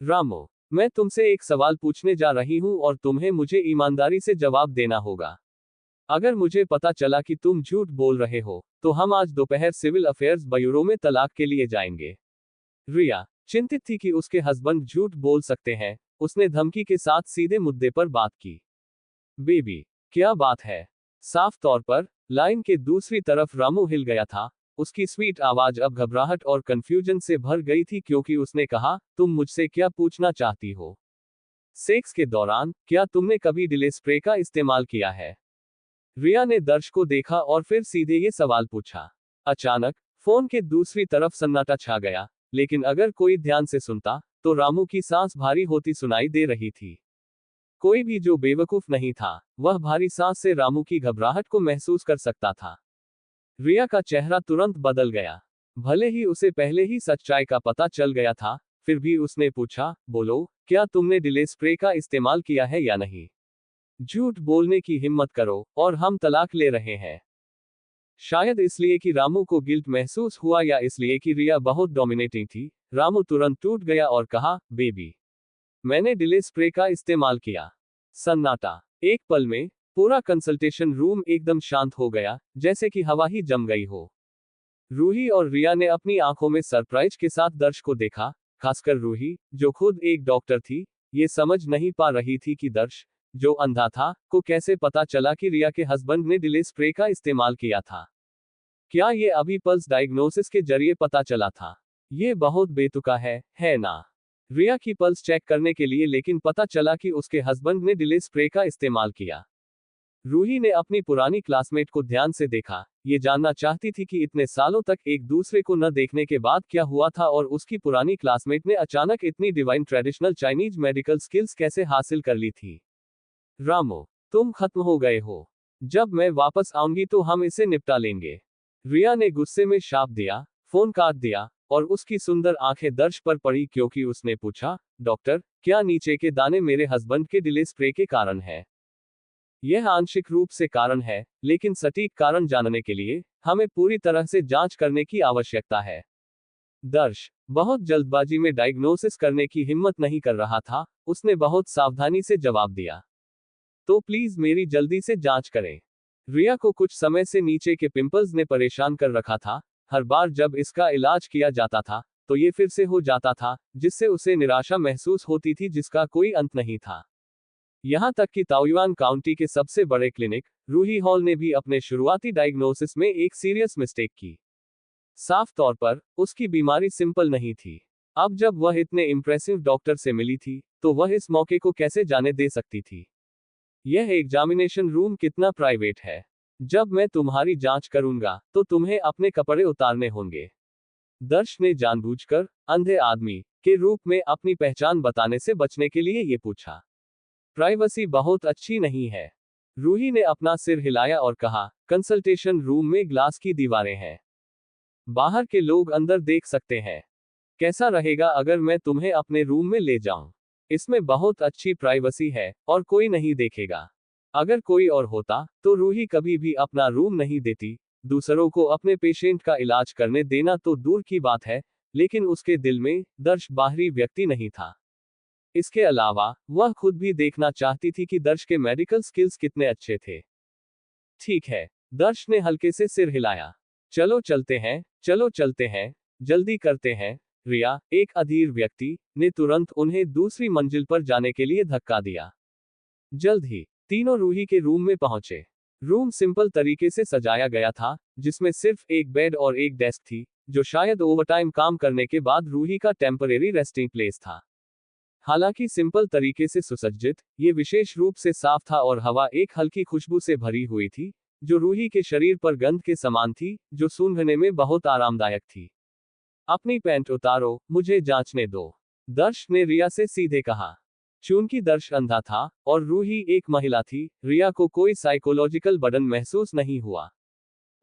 [SPEAKER 1] रामो, मैं तुमसे एक सवाल पूछने जा रही हूं और तुम्हें मुझे ईमानदारी से जवाब देना होगा। अगर मुझे पता चला कि तुम झूठ बोल रहे हो, तो हम आज दोपहर सिविल अफेयर्स ब्यूरो में तलाक के लिए जाएंगे। रिया चिंतित थी कि उसके हस्बैंड झूठ बोल सकते हैं। उसने धमकी के साथ सीधे मुद्दे पर बात की। बेबी, क्या बात है? साफ तौर पर लाइन के दूसरी तरफ रामू हिल गया था। उसकी स्वीट आवाज अब घबराहट और कंफ्यूजन से भर गई थी क्योंकि उसने कहा, तुम मुझसे क्या पूछना चाहती हो? सेक्स के दौरान क्या तुमने कभी डिले स्प्रे का इस्तेमाल किया है? रिया ने दर्श को देखा और फिर सीधे ये सवाल पूछा। अचानक फोन के दूसरी तरफ सन्नाटा छा गया, लेकिन अगर कोई ध्यान से सुनता तो रामू की सांस भारी होती सुनाई दे रही थी। कोई भी जो बेवकूफ नहीं था, वह भारी सांस से रामू की घबराहट को महसूस कर सकता था। रिया का चेहरा तुरंत बदल गया। भले ही उसे पहले ही सच्चाई का पता चल गया था, फिर भी उसने पूछा, बोलो, क्या तुमने डिले स्प्रे का इस्तेमाल किया है या नहीं? झूठ बोलने की हिम्मत करो, और हम तलाक ले रहे हैं। शायद इसलिए कि रामू को गिल्ट महसूस हुआ या इसलिए कि रिया बहुत डोमिनेटिंग थी, रामू तुरंत टूट गया और कहा, बेबी, मैंने डिले स्प्रे का इस्तेमाल किया। सन्नाटा। एक पल में पूरा कंसल्टेशन रूम एकदम शांत हो गया, जैसे कि हवा ही जम गई हो। रूही और रिया ने अपनी आंखों में सरप्राइज के साथ दर्श को देखा, खासकर रूही, जो खुद एक डॉक्टर थी, ये समझ नहीं पा रही थी कि दर्श, जो अंधा था, को कैसे पता चला कि रिया के हस्बैंड ने डिले स्प्रे का इस्तेमाल किया था। क्या ये अभी पल्स डायग्नोसिस के जरिए पता चला था? ये बहुत बेतुका है ना? रिया की पल्स चेक करने के लिए, लेकिन पता चला कि उसके हस्बैंड ने डिले स्प्रे का इस्तेमाल किया। रूही ने अपनी पुरानी क्लासमेट को ध्यान से देखा, ये जानना चाहती थी कि इतने सालों तक एक दूसरे को न देखने के बाद क्या हुआ था और उसकी पुरानी क्लासमेट ने अचानक इतनी divine traditional Chinese medical skills कैसे हासिल कर ली थी। रामो, तुम खत्म हो गए हो। जब मैं वापस आऊंगी तो हम इसे निपटा लेंगे। रिया ने गुस्से में शाप दिया, फोन काट दिया, और उसकी सुंदर आंखें दर्श पर पड़ी क्योंकि उसने पूछा, डॉक्टर, क्या नीचे के दाने मेरे हस्बैंड के डिले स्प्रे के कारण है? यह आंशिक रूप से कारण है, लेकिन सटीक कारण जानने के लिए हमें पूरी तरह से जांच करने की आवश्यकता है। दर्श बहुत जल्दबाजी में डायग्नोसिस करने की हिम्मत नहीं कर रहा था, उसने बहुत सावधानी से जवाब दिया, तो प्लीज मेरी जल्दी से जांच करें। रिया को कुछ समय से नीचे के पिंपल्स ने परेशान कर रखा था। हर बार जब इसका इलाज किया जाता था, तो ये फिर से हो जाता था, जिससे उसे निराशा महसूस होती थी जिसका कोई अंत नहीं था। यहां तक कि ताओयुआन काउंटी के सबसे बड़े क्लिनिक, रूही हॉल ने भी अपने शुरुआती डायग्नोसिस में एक सीरियस मिस्टेक की। साफ तौर पर, उसकी बीमारी सिंपल नहीं थी। अब जब वह इतने इंप्रेसिव डॉक्टर से मिली थी, तो वह इस मौके को कैसे जाने दे सकती थी? यह एग्जामिनेशन रूम कितना प्राइवेट है। जब मैं तुम्हारी जांच करूंगा, तो तुम्हें अपने कपड़े उतारने होंगे। दर्श ने जानबूझकर अंधे आदमी के रूप में अपनी पहचान बताने से बचने के लिए ये पूछा। प्राइवेसी बहुत अच्छी नहीं है। रूही ने अपना सिर हिलाया और कहा, कंसल्टेशन रूम में ग्लास की दीवारें हैं। बाहर के लोग अंदर देख सकते हैं। कैसा रहेगा अगर मैं तुम्हें अपने रूम में ले जाऊं? इसमें बहुत अच्छी प्राइवेसी है, और कोई नहीं देखेगा। अगर कोई और होता, तो रूही कभी भी अपना रूम नहीं देती। दूसरों को अपने पेशेंट का इलाज करने देना तो दूर की बात है, लेकिन उसके दिल में दर्श बाहरी व्यक्ति नहीं था। इसके अलावा, वह खुद भी देखना चाहती थी कि दर्श के मेडिकल स्किल्स कितने अच्छे थे। ठीक है, दर्श ने हल्के से सिर हिलाया। चलो चलते हैं, जल्दी करते हैं। रिया, एक अधीर व्यक्ति, ने तुरंत उन्हें दूसरी मंजिल पर जाने के लिए धक्का दिया। जल्द ही तीनों रूही के रूम में पहुंचे। रूम सिंपल तरीके से सजाया गया था, जिसमें सिर्फ एक बेड और एक डेस्क थी, जो शायद ओवरटाइम काम करने के बाद रूही का टेम्परेरी रेस्टिंग प्लेस था। हालांकि सिंपल तरीके से सुसज्जित, ये विशेष रूप से साफ था और हवा एक हल्की खुशबू से भरी हुई थी, जो रूही के शरीर पर गंध के समान थी, जो सूंघने में बहुत आरामदायक थी। अपनी पैंट उतारो, मुझे जांचने दो, दर्श ने रिया से सीधे कहा। चूंकि दर्श अंधा था, और रूही एक महिला थी, रिया को कोई साइकोलॉजिकल बर्डन महसूस नहीं हुआ।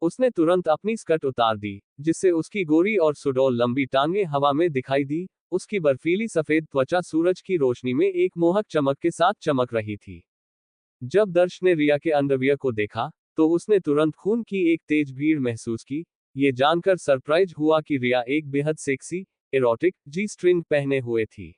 [SPEAKER 1] उसने तुरंत अपनी स्कर्ट उतार दी, जिससे उसकी गोरी और सुडौल लंबी टांगें हवा में दिखाई दी। उसकी बर्फीली सफेद त्वचा सूरज की रोशनी में एक मोहक चमक के साथ चमक रही थी। जब दर्श ने रिया के अंडरवियर को देखा, तो उसने तुरंत खून की एक तेज भीड़ महसूस की। ये जानकर सरप्राइज हुआ कि रिया एक बेहद सेक्सी, इरोटिक जी स्ट्रिंग पहने हुए थी।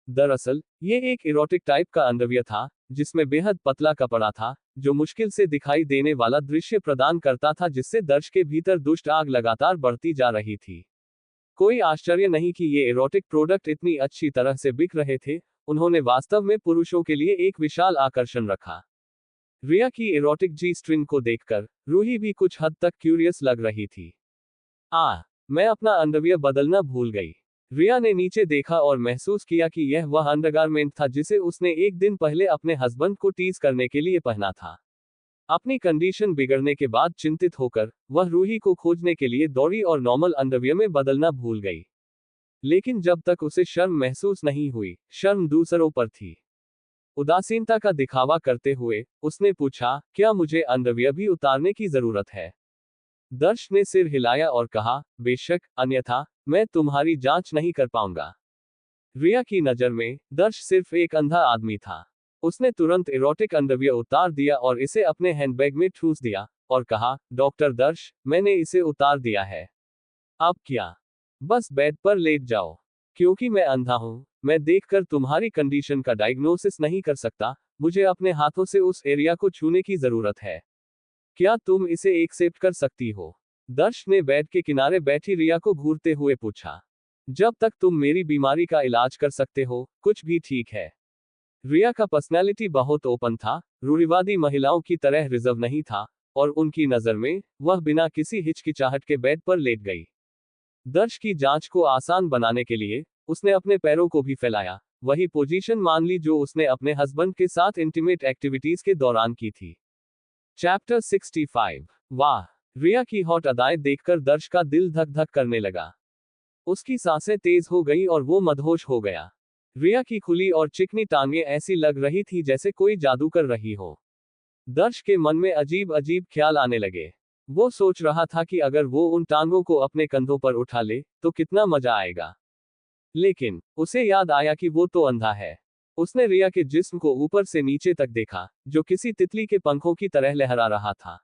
[SPEAKER 1] दरअसल, ये एक इरोटिक टाइप का अंडरवियर था, जिसमें बेहद पतला कपड़ा था, जो मुश्किल से दिखाई देने वाला दृश्य प्रदान करता था, जिससे दर्श के भीतर दुष्ट आग लगातार बढ़ती जा रही थी। कोई आश्चर्य नहीं कि ये इरोटिक प्रोडक्ट इतनी अच्छी तरह से बिक रहे थे। उन्होंने वास्तव में पुरुषों के लिए एक विशाल आकर्षण रखा। रिया की इरोटिक जी स्ट्रिंग को देखकर रूही भी कुछ हद तक क्यूरियस लग रही थी। मैं अपना अंडरवियर बदलना भूल गई। रिया ने नीचे देखा और महसूस किया कि यह वह अंडरगारमेंट था जिसे उसने एक दिन पहले अपने हस्बैंड को टीज करने के लिए पहना था। अपनी कंडीशन बिगड़ने के बाद चिंतित होकर, वह रूही को खोजने के लिए दौड़ी और नॉर्मल अंडरवियर में बदलना भूल गई। लेकिन जब तक उसे शर्म महसूस नहीं हुई, शर्म दूसरों पर थी। उदासीनता का दिखावा करते हुए उसने पूछा, क्या मुझे अंडरवियर भी उतारने की जरूरत है? दर्श ने सिर हिलाया और कहा, बेशक, अन्यथा मैं तुम्हारी जांच नहीं कर पाऊंगा। रिया की नजर में दर्श सिर्फ एक अंधा आदमी था। उसने तुरंत इरोटिक अंडरवियर उतार दिया और इसे अपने हैंडबैग में ठूंस दिया और कहा, डॉक्टर दर्श, मैंने इसे उतार दिया है। अब क्या? बस बेड पर लेट जाओ। क्योंकि मैं अंधा हूं, मैं देखकर तुम्हारी कंडीशन का डायग्नोसिस नहीं कर सकता, मुझे अपने हाथों से उस एरिया को छूने की जरूरत है। क्या तुम इसे एक्सेप्ट कर सकती हो? दर्श ने बेड के किनारे बैठी रिया को घूरते हुए पूछा। जब तक तुम मेरी बीमारी का इलाज कर सकते हो, कुछ भी ठीक है। रिया का पर्सनैलिटी बहुत ओपन था, रूढ़िवादी महिलाओं की तरह रिजर्व नहीं था, और उनकी नजर में वह बिना किसी हिचकिचाहट के बेड पर लेट गई। दर्श की जांच को आसान बनाने के लिए उसने अपने पैरों को भी फैलाया, वही पोजीशन मान ली जो उसने अपने हस्बैंड के साथ इंटीमेट एक्टिविटीज के दौरान की थी। चैप्टर 65। वाह! रिया की हॉट अदाएं देखकर दर्श का दिल धक धक करने लगा। उसकी सांसें तेज हो गई और वो मदहोश हो गया। रिया की खुली और चिकनी टांगें ऐसी लग रही थी जैसे कोई जादू कर रही हो। दर्श के मन में अजीब अजीब ख्याल आने लगे। वो सोच रहा था कि अगर वो उन टांगों को अपने कंधों पर उठा ले तो कितना मजा आएगा। लेकिन उसे याद आया कि वो तो अंधा है। उसने रिया के जिस्म को ऊपर से नीचे तक देखा, जो किसी तितली के पंखों की तरह लहरा रहा था।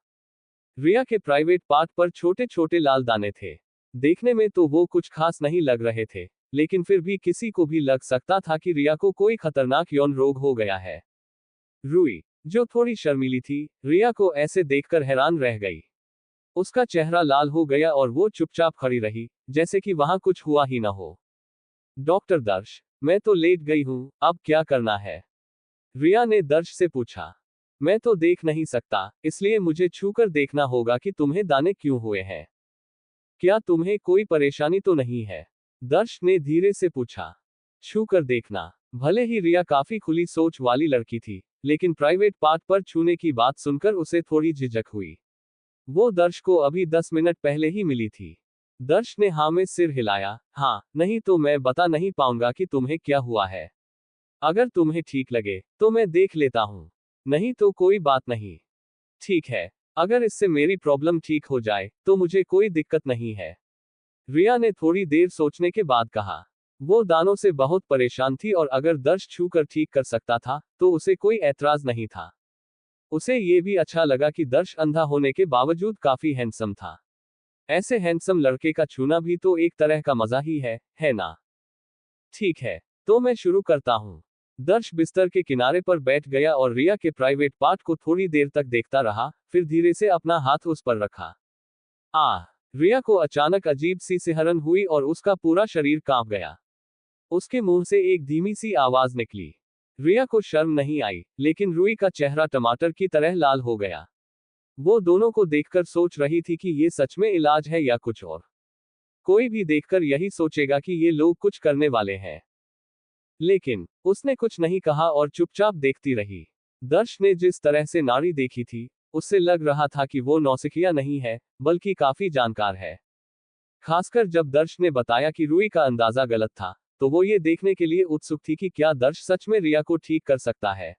[SPEAKER 1] रिया के प्राइवेट पार्ट पर छोटे छोटे लाल दाने थे। देखने में तो वो कुछ खास नहीं लग रहे थे, लेकिन फिर भी किसी को भी लग सकता था कि रिया को कोई खतरनाक यौन रोग हो गया है। रूई, जो थोड़ी शर्मीली थी, रिया को ऐसे देखकर हैरान रह गई। उसका चेहरा लाल हो गया और वो चुपचाप खड़ी रही, जैसे कि वहां कुछ हुआ ही ना हो। डॉक्टर दर्श, मैं तो लेट गई हूं, अब क्या करना है? रिया ने दर्श से पूछा। मैं तो देख नहीं सकता, इसलिए मुझे छूकर देखना होगा कि तुम्हें दाने क्यों हुए हैं। क्या तुम्हें कोई परेशानी तो नहीं है? दर्श ने धीरे से पूछा। छूकर देखना? भले ही रिया काफी खुली सोच वाली लड़की थी, लेकिन प्राइवेट पार्ट पर छूने की बात सुनकर उसे थोड़ी झिझक हुई। वो दर्श को अभी 10 मिनट पहले ही मिली थी। दर्श ने हाँ में सिर हिलाया। हाँ, नहीं तो मैं बता नहीं पाऊंगा कि तुम्हें क्या हुआ है। अगर तुम्हें ठीक लगे तो मैं देख लेता हूं, नहीं तो कोई बात नहीं। ठीक है, अगर इससे मेरी प्रॉब्लम ठीक हो जाए तो मुझे कोई दिक्कत नहीं है। रिया ने थोड़ी देर सोचने के बाद कहा। वो दानों से बहुत परेशान थी और अगर दर्श छूकर ठीक कर सकता था तो उसे कोई ऐतराज नहीं था। उसे ये भी अच्छा लगा कि दर्श अंधा होने के बावजूद काफी हैंडसम था। ऐसे हैंडसम लड़के का छूना भी तो एक तरह का मजा ही है ना? ठीक है, तो मैं शुरू करता हूँ। दर्श बिस्तर के किनारे पर बैठ गया और रिया के प्राइवेट पार्ट को थोड़ी देर तक देखता रहा, फिर धीरे से अपना हाथ उस पर रखा। आह! रिया को अचानक अजीब सी सिहरन हुई और उसका पूरा शरीर कांप गया। उसके मुंह से एक धीमी सी आवाज निकली। रिया को शर्म नहीं आई, लेकिन रूई का चेहरा टमाटर की तरह लाल हो गया। वो दोनों को देखकर सोच रही थी कि ये सच में इलाज है या कुछ और। कोई भी देखकर यही सोचेगा कि ये लोग कुछ करने वाले हैं। लेकिन उसने कुछ नहीं कहा और चुपचाप देखती रही। दर्श ने जिस तरह से नाड़ी देखी थी, उससे लग रहा था कि वो नौसिखिया नहीं है, बल्कि काफी जानकार है। खासकर जब दर्श ने बताया कि रूई का अंदाजा गलत था, तो वो ये देखने के लिए उत्सुक थी कि क्या दर्श सच में रिया को ठीक कर सकता है।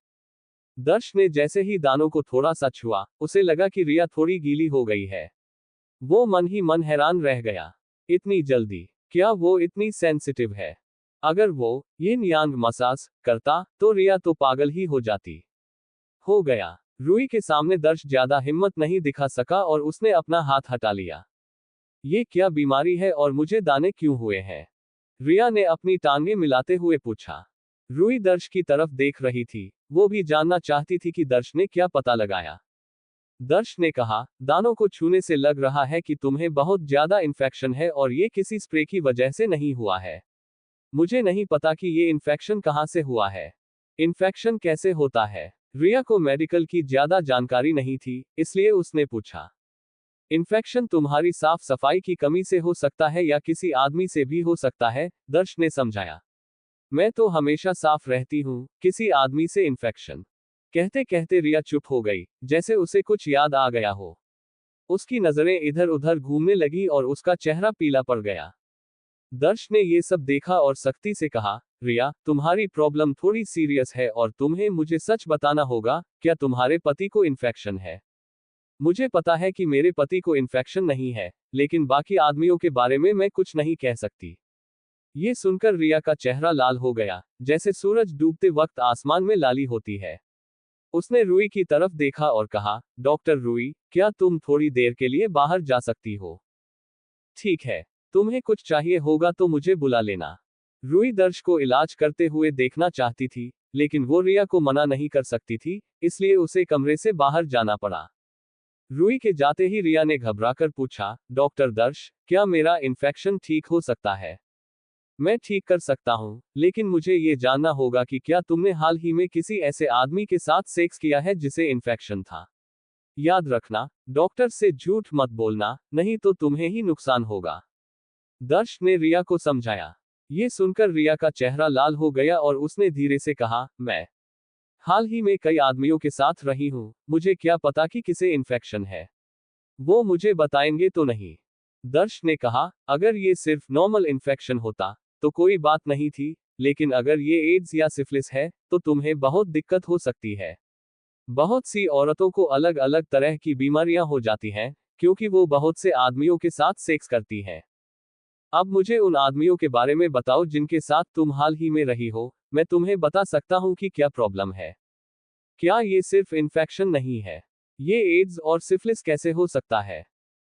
[SPEAKER 1] दर्श ने जैसे ही दानों को थोड़ा सा छुआ, उसे लगा कि रिया थोड़ी गीली हो गई है। वो मन ही मन हैरान रह गया। इतनी जल्दी? क्या वो इतनी सेंसिटिव है? अगर वो यिन यांग मसाज करता तो रिया तो पागल ही हो जाती। हो गया। रूई के सामने दर्श ज्यादा हिम्मत नहीं दिखा सका और उसने अपना हाथ हटा लिया। ये क्या बीमारी है और मुझे दाने क्यों हुए हैं? रिया ने अपनी टांगें मिलाते हुए पूछा। रूई दर्श की तरफ देख रही थी, वो भी जानना चाहती थी कि दर्श ने क्या पता लगाया। दर्श ने कहा, दानों को छूने से लग रहा है कि तुम्हें बहुत ज्यादा इन्फेक्शन है और ये किसी स्प्रे की वजह से नहीं हुआ है। मुझे नहीं पता कि ये इन्फेक्शन कहाँ से हुआ है। इन्फेक्शन कैसे होता है? रिया को मेडिकल की ज्यादा जानकारी नहीं थी, इसलिए उसने पूछा। इन्फेक्शन तुम्हारी साफ सफाई की कमी से हो सकता है या किसी आदमी से भी हो सकता है, दर्श ने समझाया। मैं तो हमेशा साफ रहती हूँ, किसी आदमी से इन्फेक्शन? कहते कहते रिया चुप हो गई, जैसे उसे कुछ याद आ गया हो। उसकी नजरें इधर उधर घूमने लगी और उसका चेहरा पीला पड़ गया। दर्श ने ये सब देखा और सख्ती से कहा, रिया, तुम्हारी प्रॉब्लम थोड़ी सीरियस है और तुम्हें मुझे सच बताना होगा, क्या तुम्हारे पति को इन्फेक्शन है? मुझे पता है कि मेरे पति को इन्फेक्शन नहीं है, लेकिन बाकी आदमियों के बारे में मैं कुछ नहीं कह सकती। ये सुनकर रिया का चेहरा लाल हो गया, जैसे सूरज डूबते वक्त आसमान में लाली होती है। उसने रूई की तरफ देखा और कहा, डॉक्टर रूई, क्या तुम थोड़ी देर के लिए बाहर जा सकती हो? ठीक है। तुम्हें कुछ चाहिए होगा तो मुझे बुला लेना। रूई दर्श को इलाज करते हुए देखना चाहती थी, लेकिन वो रिया को मना नहीं कर सकती थी, इसलिए उसे कमरे से बाहर जाना पड़ा। रूई के जाते ही रिया ने घबराकर पूछा, डॉक्टर दर्श, क्या मेरा इन्फेक्शन ठीक हो सकता है? मैं ठीक कर सकता हूँ, लेकिन मुझे ये जानना होगा कि क्या तुमने हाल ही में किसी ऐसे आदमी के साथ सेक्स किया है जिसे इन्फेक्शन था? याद रखना, डॉक्टर से झूठ मत बोलना, नहीं तो तुम्हें ही नुकसान होगा। दर्श ने रिया को समझाया। ये सुनकर रिया का चेहरा लाल हो गया और उसने धीरे से कहा, मैं हाल ही में कई आदमियों के साथ रही हूँ, मुझे क्या पता कि किसे इन्फेक्शन है। वो मुझे बताएंगे तो नहीं? दर्श ने कहा, अगर ये सिर्फ नॉर्मल इन्फेक्शन होता तो कोई बात नहीं थी, लेकिन अगर ये एड्स या सिफिलिस है तो तुम्हें बहुत दिक्कत हो सकती है। बहुत सी औरतों को अलग अलग तरह की बीमारियां हो जाती हैं, क्योंकि वो बहुत से आदमियों के साथ सेक्स करती हैं। अब मुझे उन आदमियों के बारे में बताओ जिनके साथ तुम हाल ही में रही हो, मैं तुम्हें बता सकता हूं कि क्या प्रॉब्लम है। क्या ये सिर्फ इन्फेक्शन नहीं है? ये एड्स और सिफिलिस कैसे हो सकता है?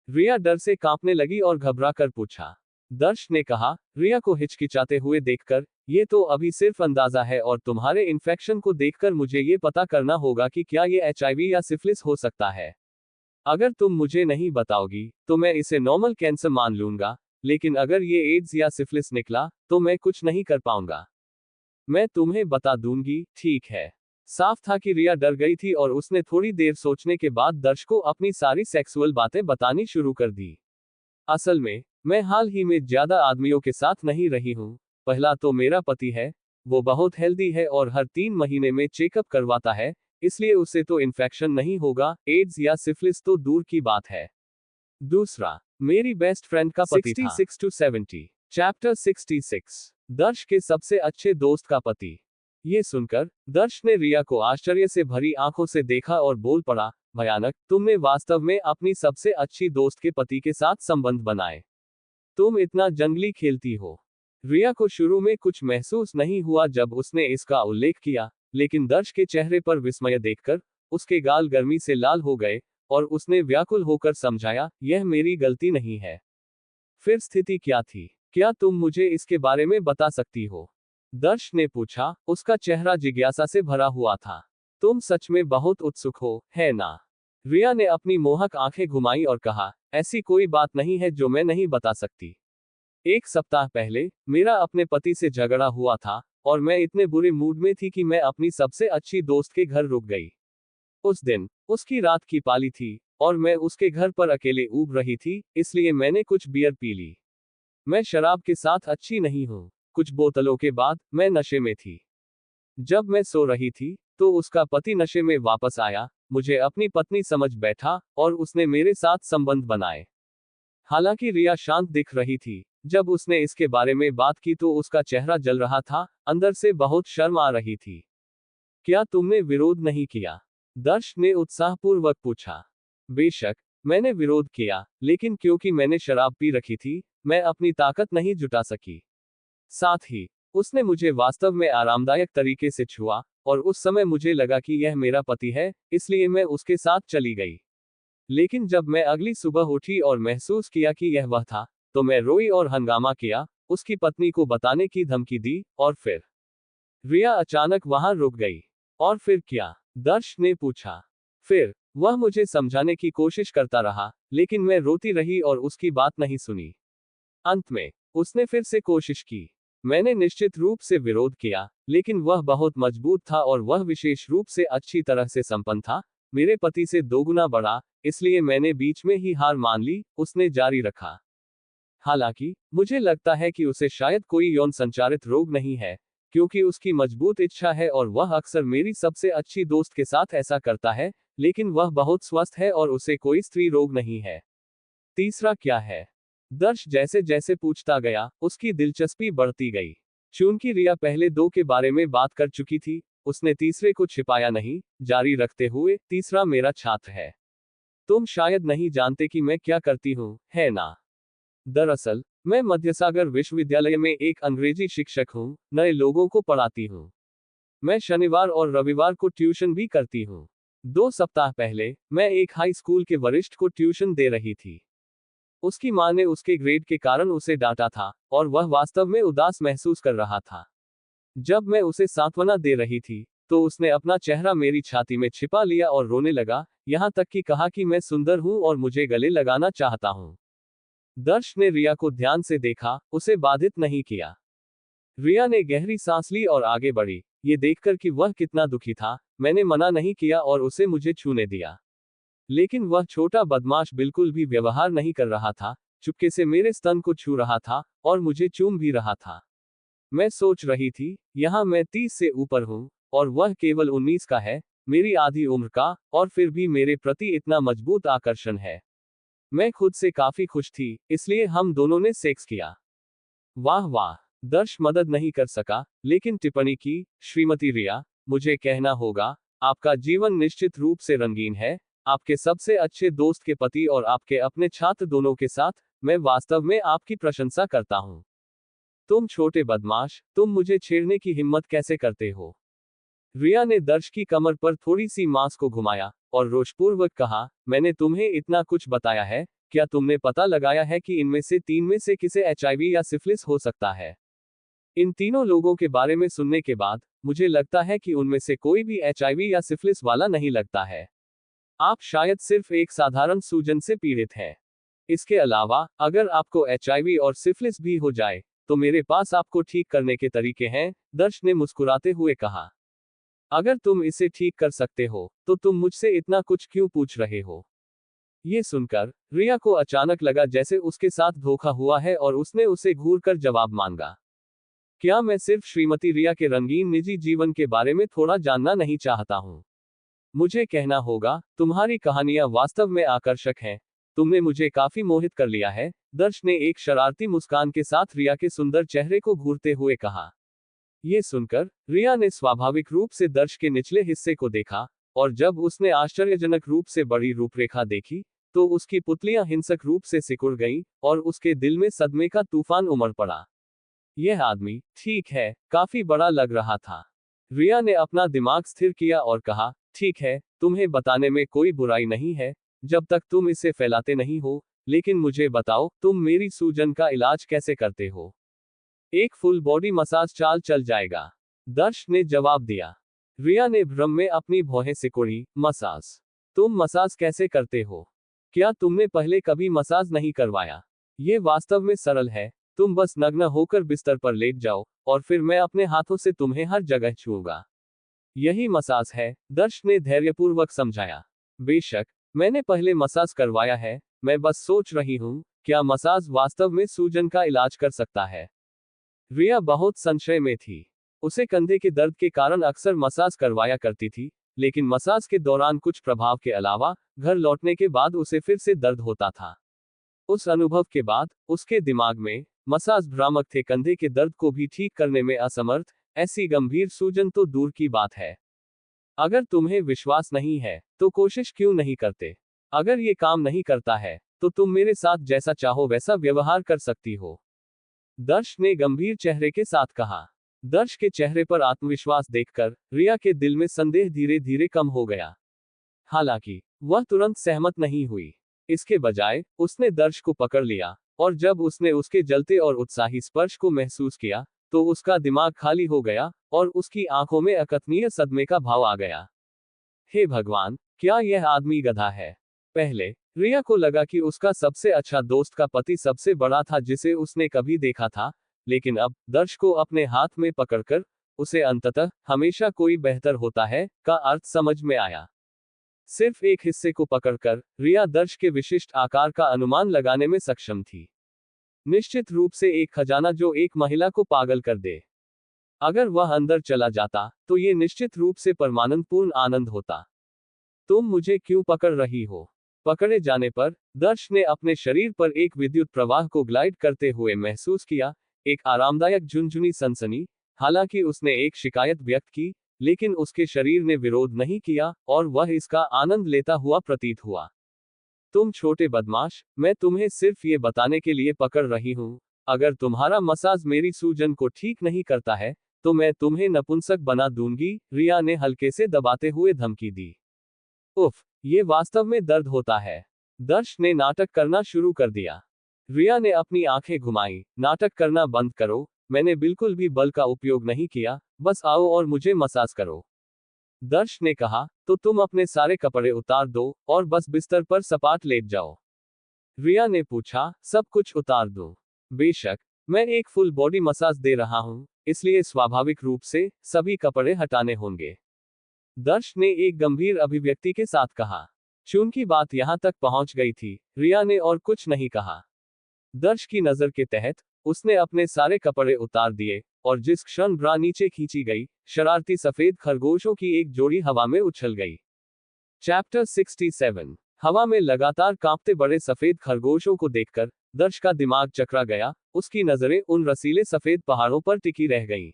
[SPEAKER 1] रिया डर से कांपने लगी और घबरा कर पूछा। दर्श ने कहा, रिया को हिचकिचाते हुए देखकर, ये तो अभी सिर्फ अंदाजा है और तुम्हारे इन्फेक्शन को देखकर मुझे ये पता करना होगा कि क्या ये एचआईवी या सिफिलिस हो सकता है। अगर तुम मुझे नहीं बताओगी, तो मैं इसे नॉर्मल कैंसर मान लूंगा, लेकिन अगर ये एड्स या सिफिलिस निकला, तो मैं कुछ नहीं कर पाऊंगा। मैं तुम्हें बता दूंगी, ठीक है। साफ था कि रिया डर गई थी और उसने थोड़ी देर सोचने के बाद दर्श को अपनी सारी सेक्सुअल बातें बतानी शुरू कर दी। असल में, मैं हाल ही में ज्यादा आदमियों के साथ नहीं रही हूँ। पहला तो मेरा पति है, वो बहुत हेल्दी है और हर 3 महीने में चेकअप करवाता है, इसलिए उसे तो इन्फेक्शन नहीं होगा, एड्स या सिफिलिस तो दूर की बात है। दूसरा, मेरी बेस्ट फ्रेंड का पति था। 66 to 70, चैप्टर 66, दर्श के सबसे अच्छे दोस्त का पति। ये सुनकर दर्श ने रिया को आश्चर्य से भरी आंखों से देखा और बोल पड़ा, भयानक, तुमने वास्तव में अपनी सबसे अच्छी दोस्त के पति के साथ संबंध बनाए? तुम इतना जंगली खेलती हो। रिया को शुरू में कुछ महसूस नहीं हुआ जब उसने इसका उल्लेख किया, लेकिन दर्श के चेहरे पर विस्मय देखकर उसके गाल गर्मी से लाल हो गए और उसने व्याकुल होकर समझाया, यह मेरी गलती नहीं है। फिर स्थिति क्या थी? क्या तुम मुझे इसके बारे में बता सकती हो? दर्श ने पूछा, उसका चेहरा जिज्ञासा से भरा हुआ था। तुम सच में बहुत उत्सुक हो, है ना? रिया ने अपनी मोहक आंखें घुमाई और कहा, ऐसी कोई बात नहीं है जो मैं नहीं बता सकती। 1 सप्ताह पहले मेरा अपने पति से झगड़ा हुआ था और मैं इतने बुरे मूड में थी कि मैं अपनी सबसे अच्छी दोस्त के घर रुक गई। उस दिन उसकी रात की पाली थी और मैं उसके घर पर अकेले ऊब रही थी, इसलिए मैंने कुछ बियर पी ली। मैं शराब के साथ अच्छी नहीं हूँ। कुछ बोतलों के बाद मैं नशे में थी। जब मैं सो रही थी तो उसका पति नशे में वापस आया, मुझे अपनी पत्नी समझ बैठा और उसने मेरे साथ संबंध बनाए। हालांकि रिया शांत दिख रही थी, जब उसने इसके बारे में बात की तो उसका चेहरा जल रहा था, अंदर से बहुत शर्म आ रही थी। क्या तुमने विरोध नहीं किया? दर्श ने उत्साहपूर्वक पूछा। बेशक, मैंने विरोध किया, लेकिन क्योंकि मैंने शराब पी रखी थी, मैं अपनी ताकत नहीं जुटा सकी। साथ ही, उसने मुझे वास्तव में आरामदायक तरीके से छुआ, और उस समय मुझे लगा कि यह मेरा पति है, इसलिए मैं उसके साथ चली गई। लेकिन जब मैं अगली सुबह उठी और महसूस किया कि यह वह था, तो मैं रोई और हंगामा किया, उसकी पत्नी को बताने की धमकी दी, और फिर रिया अचानक वहां रुक गई। और फिर क्या? दर्श ने पूछा। फिर वह मुझे समझाने की कोशिश करता रहा, लेकिन मैं रोती रही और उसकी बात नहीं सुनी। अंत में उसने फिर से कोशिश की। मैंने निश्चित रूप से विरोध किया, लेकिन वह बहुत मजबूत था और वह विशेष रूप से अच्छी तरह से संपन्न था, मेरे पति से 2 गुना बड़ा, इसलिए मैंने बीच में ही हार मान ली, उसने जारी रखा। हालांकि मुझे लगता है कि उसे शायद कोई यौन संचारित रोग नहीं है, क्योंकि उसकी मजबूत इच्छा है और वह अक्सर मेरी सबसे अच्छी दोस्त के साथ ऐसा करता है, लेकिन वह बहुत स्वस्थ है और उसे कोई स्त्री रोग नहीं है। तीसरा क्या है? दर्श जैसे जैसे पूछता गया, उसकी दिलचस्पी बढ़ती गई। चूंकि रिया पहले दो के बारे में बात कर चुकी थी, उसने तीसरे को छिपाया नहीं, जारी रखते हुए, तीसरा मेरा छात्र है। तुम शायद नहीं जानते कि मैं क्या करती हूँ, है ना? दरअसल, मैं मध्यसागर विश्वविद्यालय में एक अंग्रेजी शिक्षक हूँ, नए लोगों को पढ़ाती हूँ। मैं शनिवार और रविवार को ट्यूशन भी करती हूँ। 2 सप्ताह पहले, मैं एक हाई स्कूल के वरिष्ठ को ट्यूशन दे रही थी। उसकी माँ ने उसके ग्रेड के कारण उसे डांटा था, और वह वास्तव में उदास महसूस कर रहा था। जब मैं उसे सांत्वना दे रही थी, तो उसने अपना चेहरा मेरी छाती में छिपा लिया और रोने लगा, यहाँ तक कि कहा कि मैं सुंदर हूँ और मुझे गले लगाना चाहता हूँ। दर्श ने रिया को ध्यान से देखा, उसे बाधित नहीं किया। रिया ने गहरी सांस ली और आगे बढ़ी। ये देखकर कि वह कितना दुखी था, मैंने मना नहीं किया और उसे मुझे छूने दिया। लेकिन वह छोटा बदमाश बिल्कुल भी व्यवहार नहीं कर रहा था, चुपके से मेरे स्तन को छू रहा था, और मुझे चूम भी रहा था। मैं सोच रही थी, यहाँ मैं 30 से ऊपर हूँ, और वह केवल 19 का है, मेरी आधी उम्र का, और फिर भी मेरे प्रति इतना मजबूत आकर्षण है। मैं खुद से काफी खुश थी, इसलिए हम दोनों ने सेक्स किया। वाह वाह! दर्श मदद नहीं कर सका, लेकिन टिप्पणी की, श्रीमती रिया, मुझे कहना होगा, आपका जीवन निश्चित रूप से रंगीन है, आपके सबसे अच्छे दोस्त के पति और आपके अपने छात्र दोनों के साथ, मैं वास्तव में आपकी प्रशंसा करता हूँ। तुम छोटे बदमाश, तुम मुझे छेड़ने की हिम्मत कैसे करते हो? रिया ने दर्श की कमर पर थोड़ी सी मांस को घुमाया, और रोषपूर्वक कहा, मैंने तुम्हें इतना कुछ बताया है, क्या तुमने पता लगाया है कि इनमें से 3 में से किसे एचआईवी या सिफिलिस हो सकता है? इन तीनों लोगों के बारे में सुनने के बाद, मुझे लगता है कि उनमें से कोई भी एचआईवी या सिफिलिस वाला नहीं लगता है। आप शायद सिर्फ एक साधारण सूजन से पीड़ित हैं। इसके अलावा, अगर आपको एचआईवी और सिफिलिस भी हो जाए, तो मेरे पास आपको ठीक करने के तरीके हैं, दर्श ने मुस्कुराते हुए कहा। अगर तुम इसे ठीक कर सकते हो, तो तुम मुझसे इतना कुछ क्यों पूछ रहे हो? ये सुनकर, रिया को अचानक लगा जैसे उसके साथ धोखा हुआ है और उसने उसे घूरकर जवाब मांगा। क्या मैं सिर्फ श्रीमती रिया के रंगीन निजी जीवन के बारे में थोड़ा जानना नहीं चाहता हूँ? मुझे कहना होगा, तुम्हारी कहानियां वास्तव में आकर्षक हैं। तुमने मुझे काफी मोहित कर लिया है, दर्श ने एक शरारती मुस्कान के साथ रिया के सुंदर चेहरे को घूरते हुए कहा। ये सुनकर, रिया ने स्वाभाविक रूप से दर्श के निचले हिस्से को देखा, और जब उसने आश्चर्यजनक रूप से बड़ी रूपरेखा देखी, तो उसकी पुतलियां हिंसक रूप से सिकुड़ गईं, और उसके दिल में सदमे का तूफान उमड़ पड़ा। यह आदमी, ठीक है, काफी बड़ा लग रहा था। रिया ने अपना दिमाग स्थिर किया और कहा, ठीक है, तुम्हें बताने में कोई बुराई नहीं है, जब तक तुम इसे फैलाते नहीं हो, लेकिन मुझे बताओ, तुम मेरी सूजन का इलाज कैसे करते हो? एक फुल बॉडी मसाज चाल चल जाएगा, दर्श ने जवाब दिया। रिया ने भ्रम में अपनी भौहें सिकुड़ी, मसाज? तुम मसाज कैसे करते हो? क्या तुमने पहले कभी मसाज नहीं करवाया? ये वास्तव में सरल है, तुम बस नग्न होकर बिस्तर पर लेट जाओ, और फिर मैं अपने हाथों से तुम्हें हर जगह छूऊंगा। यही मसाज है, दर्श ने धैर्यपूर्वक समझाया। बेशक, मैंने पहले मसाज करवाया है, मैं बस सोच रही हूँ, क्या मसाज वास्तव में सूजन का इलाज कर सकता है? रिया बहुत संशय में थी। उसे कंधे के दर्द के कारण अक्सर मसाज करवाया करती थी, लेकिन मसाज के दौरान कुछ प्रभाव के अलावा, घर लौटने के बाद उसे फिर से दर्द होता था। उस अनुभव के बाद, उसके दिमाग में, मसाज भ्रामक थे, कंधे के दर्द को भी ठीक करने में असमर्थ, ऐसी गंभीर सूजन तो दूर की बात है। अगर तुम्हें विश्वास नहीं है, तो कोशिश क्यों नहीं करते? अगर ये काम नहीं करता है, तो तुम मेरे साथ जैसा चाहो वैसा व्यवहार कर सकती हो। दर्श ने गंभीर चेहरे के साथ कहा। दर्श के चेहरे पर आत्मविश्वास देखकर, रिया के दिल में संदेह धीरे धीरे कम हो गया। हालांकि, वह तुरंत सहमत नहीं हुई। इसके बजाय, उसने दर्श को पकड़ लिया, और जब उसने उसके जलते और उत्साही स्पर्श को महसूस किया, तो उसका दिमाग खाली हो गया, और उसकी आंखों में अकथनीय सदमे का भाव आ गया। हे भगवान, क्या यह आदमी गधा है? पहले, रिया को लगा कि उसका सबसे अच्छा दोस्त का पति सबसे बड़ा था जिसे उसने कभी देखा था, लेकिन अब, दर्श को अपने हाथ में पकड़कर, उसे अंततः, हमेशा कोई बेहतर होता है, का अर्थ समझ में आया। सिर्फ एक हिस्से को पकड़कर, रिया दर्श के विशिष्ट आकार का अनुमान लगाने में सक्षम थी। निश्चित रूप से एक खजाना जो एक महिला को पागल कर दे। अगर वह अंदर चला जाता, तो ये निश्चित रूप से परमानंदपूर्ण आनंद होता। तुम मुझे क्यों पकड़ रही हो? पकड़े जाने पर दर्श ने अपने शरीर पर एक विद्युत प्रवाह को ग्लाइड करते हुए महसूस किया, एक आरामदायक झुनझुनी सनसनी। हालांकि उसने एक शिकायत व्यक्त की, लेकिन उसके शरीर ने विरोध नहीं किया और वह इसका आनंद लेता हुआ प्रतीत हुआ। तुम छोटे बदमाश, मैं तुम्हें सिर्फ ये बताने के लिए पकड़ रही हूं, अगर तुम्हारा मसाज मेरी सूजन को ठीक नहीं करता है तो मैं तुम्हें नपुंसक बना दूंगी, रिया ने हल्के से दबाते हुए धमकी दी। उफ, ये वास्तव में दर्द होता है। दर्श ने नाटक करना शुरू कर दिया। रिया ने अपनी आंखें घुमाई। नाटक करना बंद करो, मैंने बिल्कुल भी बल का उपयोग नहीं किया, बस आओ और मुझे मसाज करो। दर्श ने कहा, तो तुम अपने सारे कपड़े उतार दो और बस बिस्तर पर सपाट लेट जाओ। रिया ने पूछा, सब कुछ उतार दूं? बेशक, मैं एक फुल बॉडी मसाज दे रहा हूं, इसलिए स्वाभाविक रूप से सभी कपड़े हटाने होंगे। दर्श ने एक गंभीर अभिव्यक्ति के साथ कहा। चूंकि बात यहां तक पहुंच गई थी, रिया ने और कुछ नहीं कहा। दर्श की नजर के तहत उसने अपने सारे कपड़े उतार दिए और जिस क्षण ब्रा नीचे खींची गई, शरारती सफेद खरगोशों की एक जोड़ी हवा में उछल गई। चैप्टर 67। हवा में लगातार कांपते बड़े सफेद खरगोशों को देखकर दर्श का दिमाग चकरा गया। उसकी नजरें उन रसीले सफेद पहाड़ों पर टिकी रह गईं।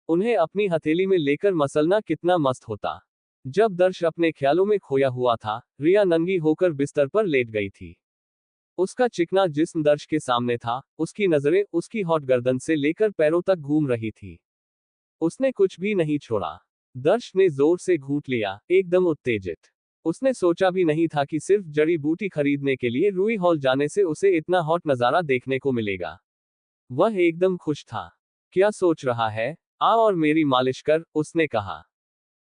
[SPEAKER 1] उन्हें अपनी हथेली में लेकर मसलना कितना मस्त होता। जब दर्श अपने ख्यालों में खोया हुआ था, रिया नंगी होकर बिस्तर पर लेट गई थी। उसका चिकना जिस्म दर्श के सामने था, उसकी नजरें उसकी हॉट गर्दन से लेकर पैरों तक घूम रही थी। उसने कुछ भी नहीं छोड़ा। दर्श ने जोर से घूंट लिया, एकदम उत्तेजित। उसने सोचा भी नहीं था कि सिर्फ जड़ी बूटी खरीदने के लिए रूई हॉल जाने से उसे इतना हॉट नजारा देखने को मिलेगा। वह एकदम खुश था। क्या सोच रहा है? आ और मेरी मालिश कर, उसने कहा।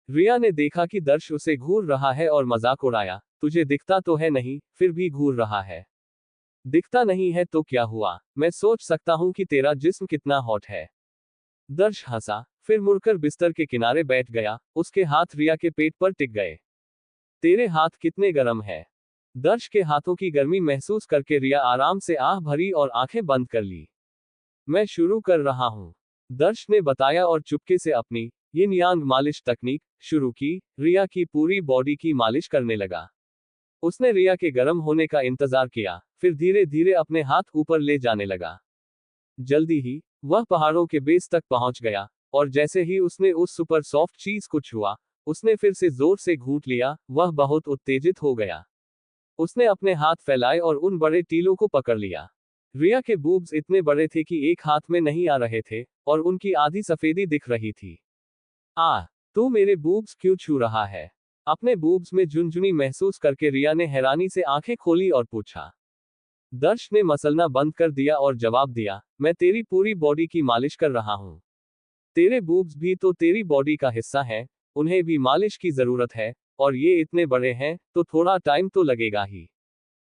[SPEAKER 1] रिया ने देखा कि दर्श उसे घूर रहा है और मजाक उड़ाया, तुझे दिखता तो है नहीं, फिर भी घूर रहा है। दिखता नहीं है तो क्या हुआ, मैं सोच सकता हूं कि तेरा जिस्म कितना हॉट है। दर्श हंसा, फिर मुड़कर बिस्तर के किनारे बैठ गया। उसके हाथ रिया के पेट पर टिक गए। तेरे हाथ कितने गर्म है? दर्श के हाथों की गर्मी महसूस करके रिया आराम से आह भरी और आंखें बंद कर ली। मैं शुरू कर रहा हूं, दर्श ने बताया और चुपके से अपनी यिन यांग मालिश तकनीक शुरू की। रिया की पूरी बॉडी की मालिश करने लगा। उसने रिया के गर्म होने का इंतजार किया, फिर धीरे धीरे अपने हाथ ऊपर ले जाने लगा। जल्दी ही वह पहाड़ों के बेस तक पहुंच गया और जैसे ही उसने उस सुपर सॉफ्ट चीज को छुआ, उसने फिर से जोर से घूंट लिया। वह बहुत उत्तेजित हो गया। उसने अपने हाथ फैलाए और उन बड़े टीलों को पकड़ लिया। रिया के बूब्स इतने बड़े थे कि एक हाथ में नहीं आ रहे थे और उनकी आधी सफेदी दिख रही थी। तू मेरे बूब्स क्यों छू रहा है? अपने बूब्स में झुनझुनी महसूस करके रिया ने हैरानी से आंखें खोली और पूछा। दर्श ने मसलना बंद कर दिया और जवाब दिया, मैं तेरी पूरी बॉडी की मालिश कर रहा हूं। तेरे बूब्स भी तो तेरी बॉडी का हिस्सा हैं, उन्हें भी मालिश की जरूरत है, और ये इतने बड़े हैं तो थोड़ा टाइम तो लगेगा ही।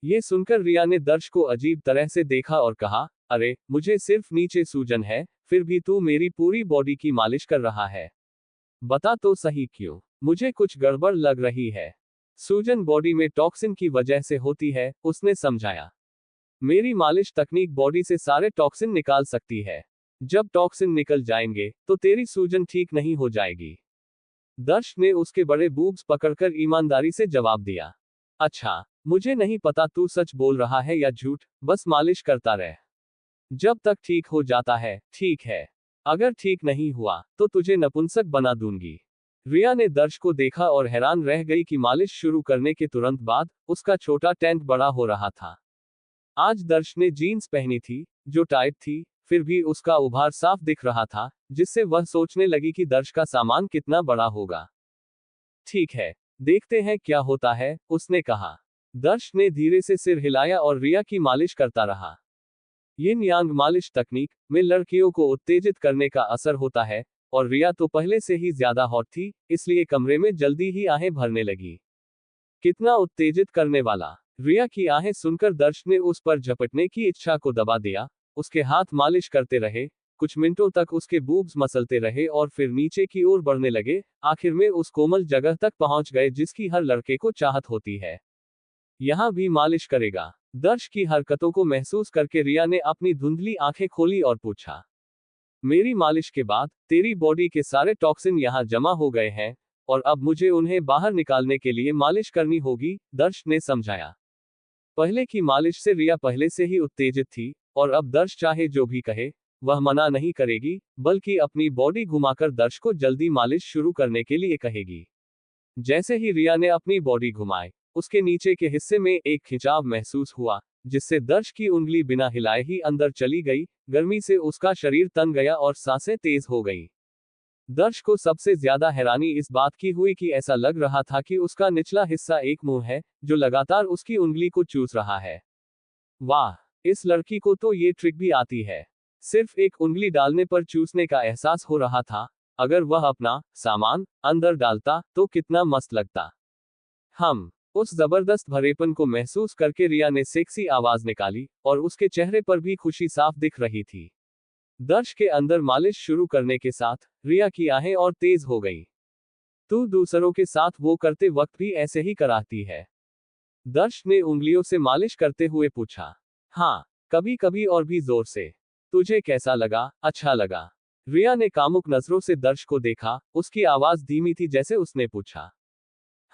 [SPEAKER 1] ये सुनकर रिया ने दर्श को अजीब तरह से देखा और कहा, अरे, मुझे सिर्फ नीचे सूजन है, फिर भी तू मेरी पूरी बॉडी की मालिश कर रहा है। बता तो सही क्यों? मुझे कुछ गड़बड़ लग रही है। सूजन बॉडी में टॉक्सिन की वजह से होती है, उसने समझाया। मेरी मालिश तकनीक बॉडी से सारे टॉक्सिन निकाल सकती है। जब टॉक्सिन निकल जाएंगे तो तेरी सूजन ठीक नहीं हो जाएगी। दर्श ने उसके बड़े बूब्स पकड़कर ईमानदारी से जवाब दिया। अच्छा, मुझे नहीं पता तू सच बोल रहा है या झूठ, बस मालिश करता रह। जब तक ठीक हो जाता है, ठीक है। अगर ठीक नहीं हुआ तो तुझे नपुंसक बना दूंगी। रिया ने दर्श को देखा और हैरान रह गई कि मालिश शुरू करने के तुरंत बाद उसका छोटा टेंट बड़ा हो रहा था। आज दर्श ने जीन्स पहनी थी, जो टाइट थी, फिर भी उसका उभार साफ दिख रहा था, जिससे वह सोचने लगी कि दर्श का सामान कितना बड़ा होगा। ठीक है, देखते हैं क्या होता है, उसने कहा। दर्श ने धीरे से सिर हिलाया और रिया की मालिश करता रहा। यिन यांग मालिश तकनीक में लड़कियों को उत्तेजित करने का असर होता है, और रिया तो पहले से ही ज्यादा हॉट थी, इसलिए कमरे में जल्दी ही आहें भरने लगी। कितना उत्तेजित करने वाला। रिया की आहें सुनकर दर्श ने उस पर झपटने की इच्छा को दबा दिया। उसके हाथ मालिश करते रहे, कुछ मिनटों तक उसके बूब्स मसलते रहे और फिर नीचे की ओर बढ़ने लगे। आखिर में उस कोमल जगह तक पहुंच गए जिसकी हर लड़के को चाहत होती है। यहां भी मालिश करेगा? दर्श की हरकतों को महसूस करके रिया ने अपनी धुंधली आंखें खोली और पूछा। मेरी मालिश के बाद तेरी बॉडी के सारे टॉक्सिन यहां जमा हो गए हैं और अब मुझे उन्हें बाहर निकालने के लिए मालिश करनी होगी, दर्श ने समझाया। पहले की मालिश से रिया पहले से ही उत्तेजित थी, और अब दर्श चाहे जो भी कहे, वह मना नहीं करेगी, बल्कि अपनी बॉडी घुमाकर दर्श को जल्दी मालिश शुरू करने के लिए कहेगी। जैसे ही रिया ने अपनी बॉडी घुमाई, उसके नीचे के हिस्से में एक खिंचाव महसूस हुआ, जिससे दर्श की उंगली बिना हिलाए ही अंदर चली गई। गर्मी से उसका शरीर तन गया और सांसें तेज हो गईं। दर्श को सबसे ज्यादा हैरानी इस बात की हुई कि ऐसा लग रहा था कि उसका निचला हिस्सा एक मुंह है, जो लगातार उसकी उंगली को चूस रहा है। वाह, इस लड़की को तो ये ट्रिक भी आती है। सिर्फ एक उंगली डालने पर चूसने का एहसास हो रहा था। अगर वह अपना सामान अंदर डालता तो कितना मस्त लगता। हम उस जबरदस्त भरेपन को महसूस करके रिया ने सेक्सी आवाज निकाली, और उसके चेहरे पर भी खुशी साफ दिख रही थी। दर्श के अंदर मालिश शुरू करने के साथ रिया की आहें और तेज हो गईं। तू दूसरों के साथ वो करते वक्त भी ऐसे ही कराती है? दर्श ने उंगलियों से मालिश करते हुए पूछा। हाँ, कभी कभी और भी जोर से। तुझे कैसा लगा? अच्छा लगा। रिया ने कामुक नजरों से दर्श को देखा, उसकी आवाज धीमी थी जैसे उसने पूछा।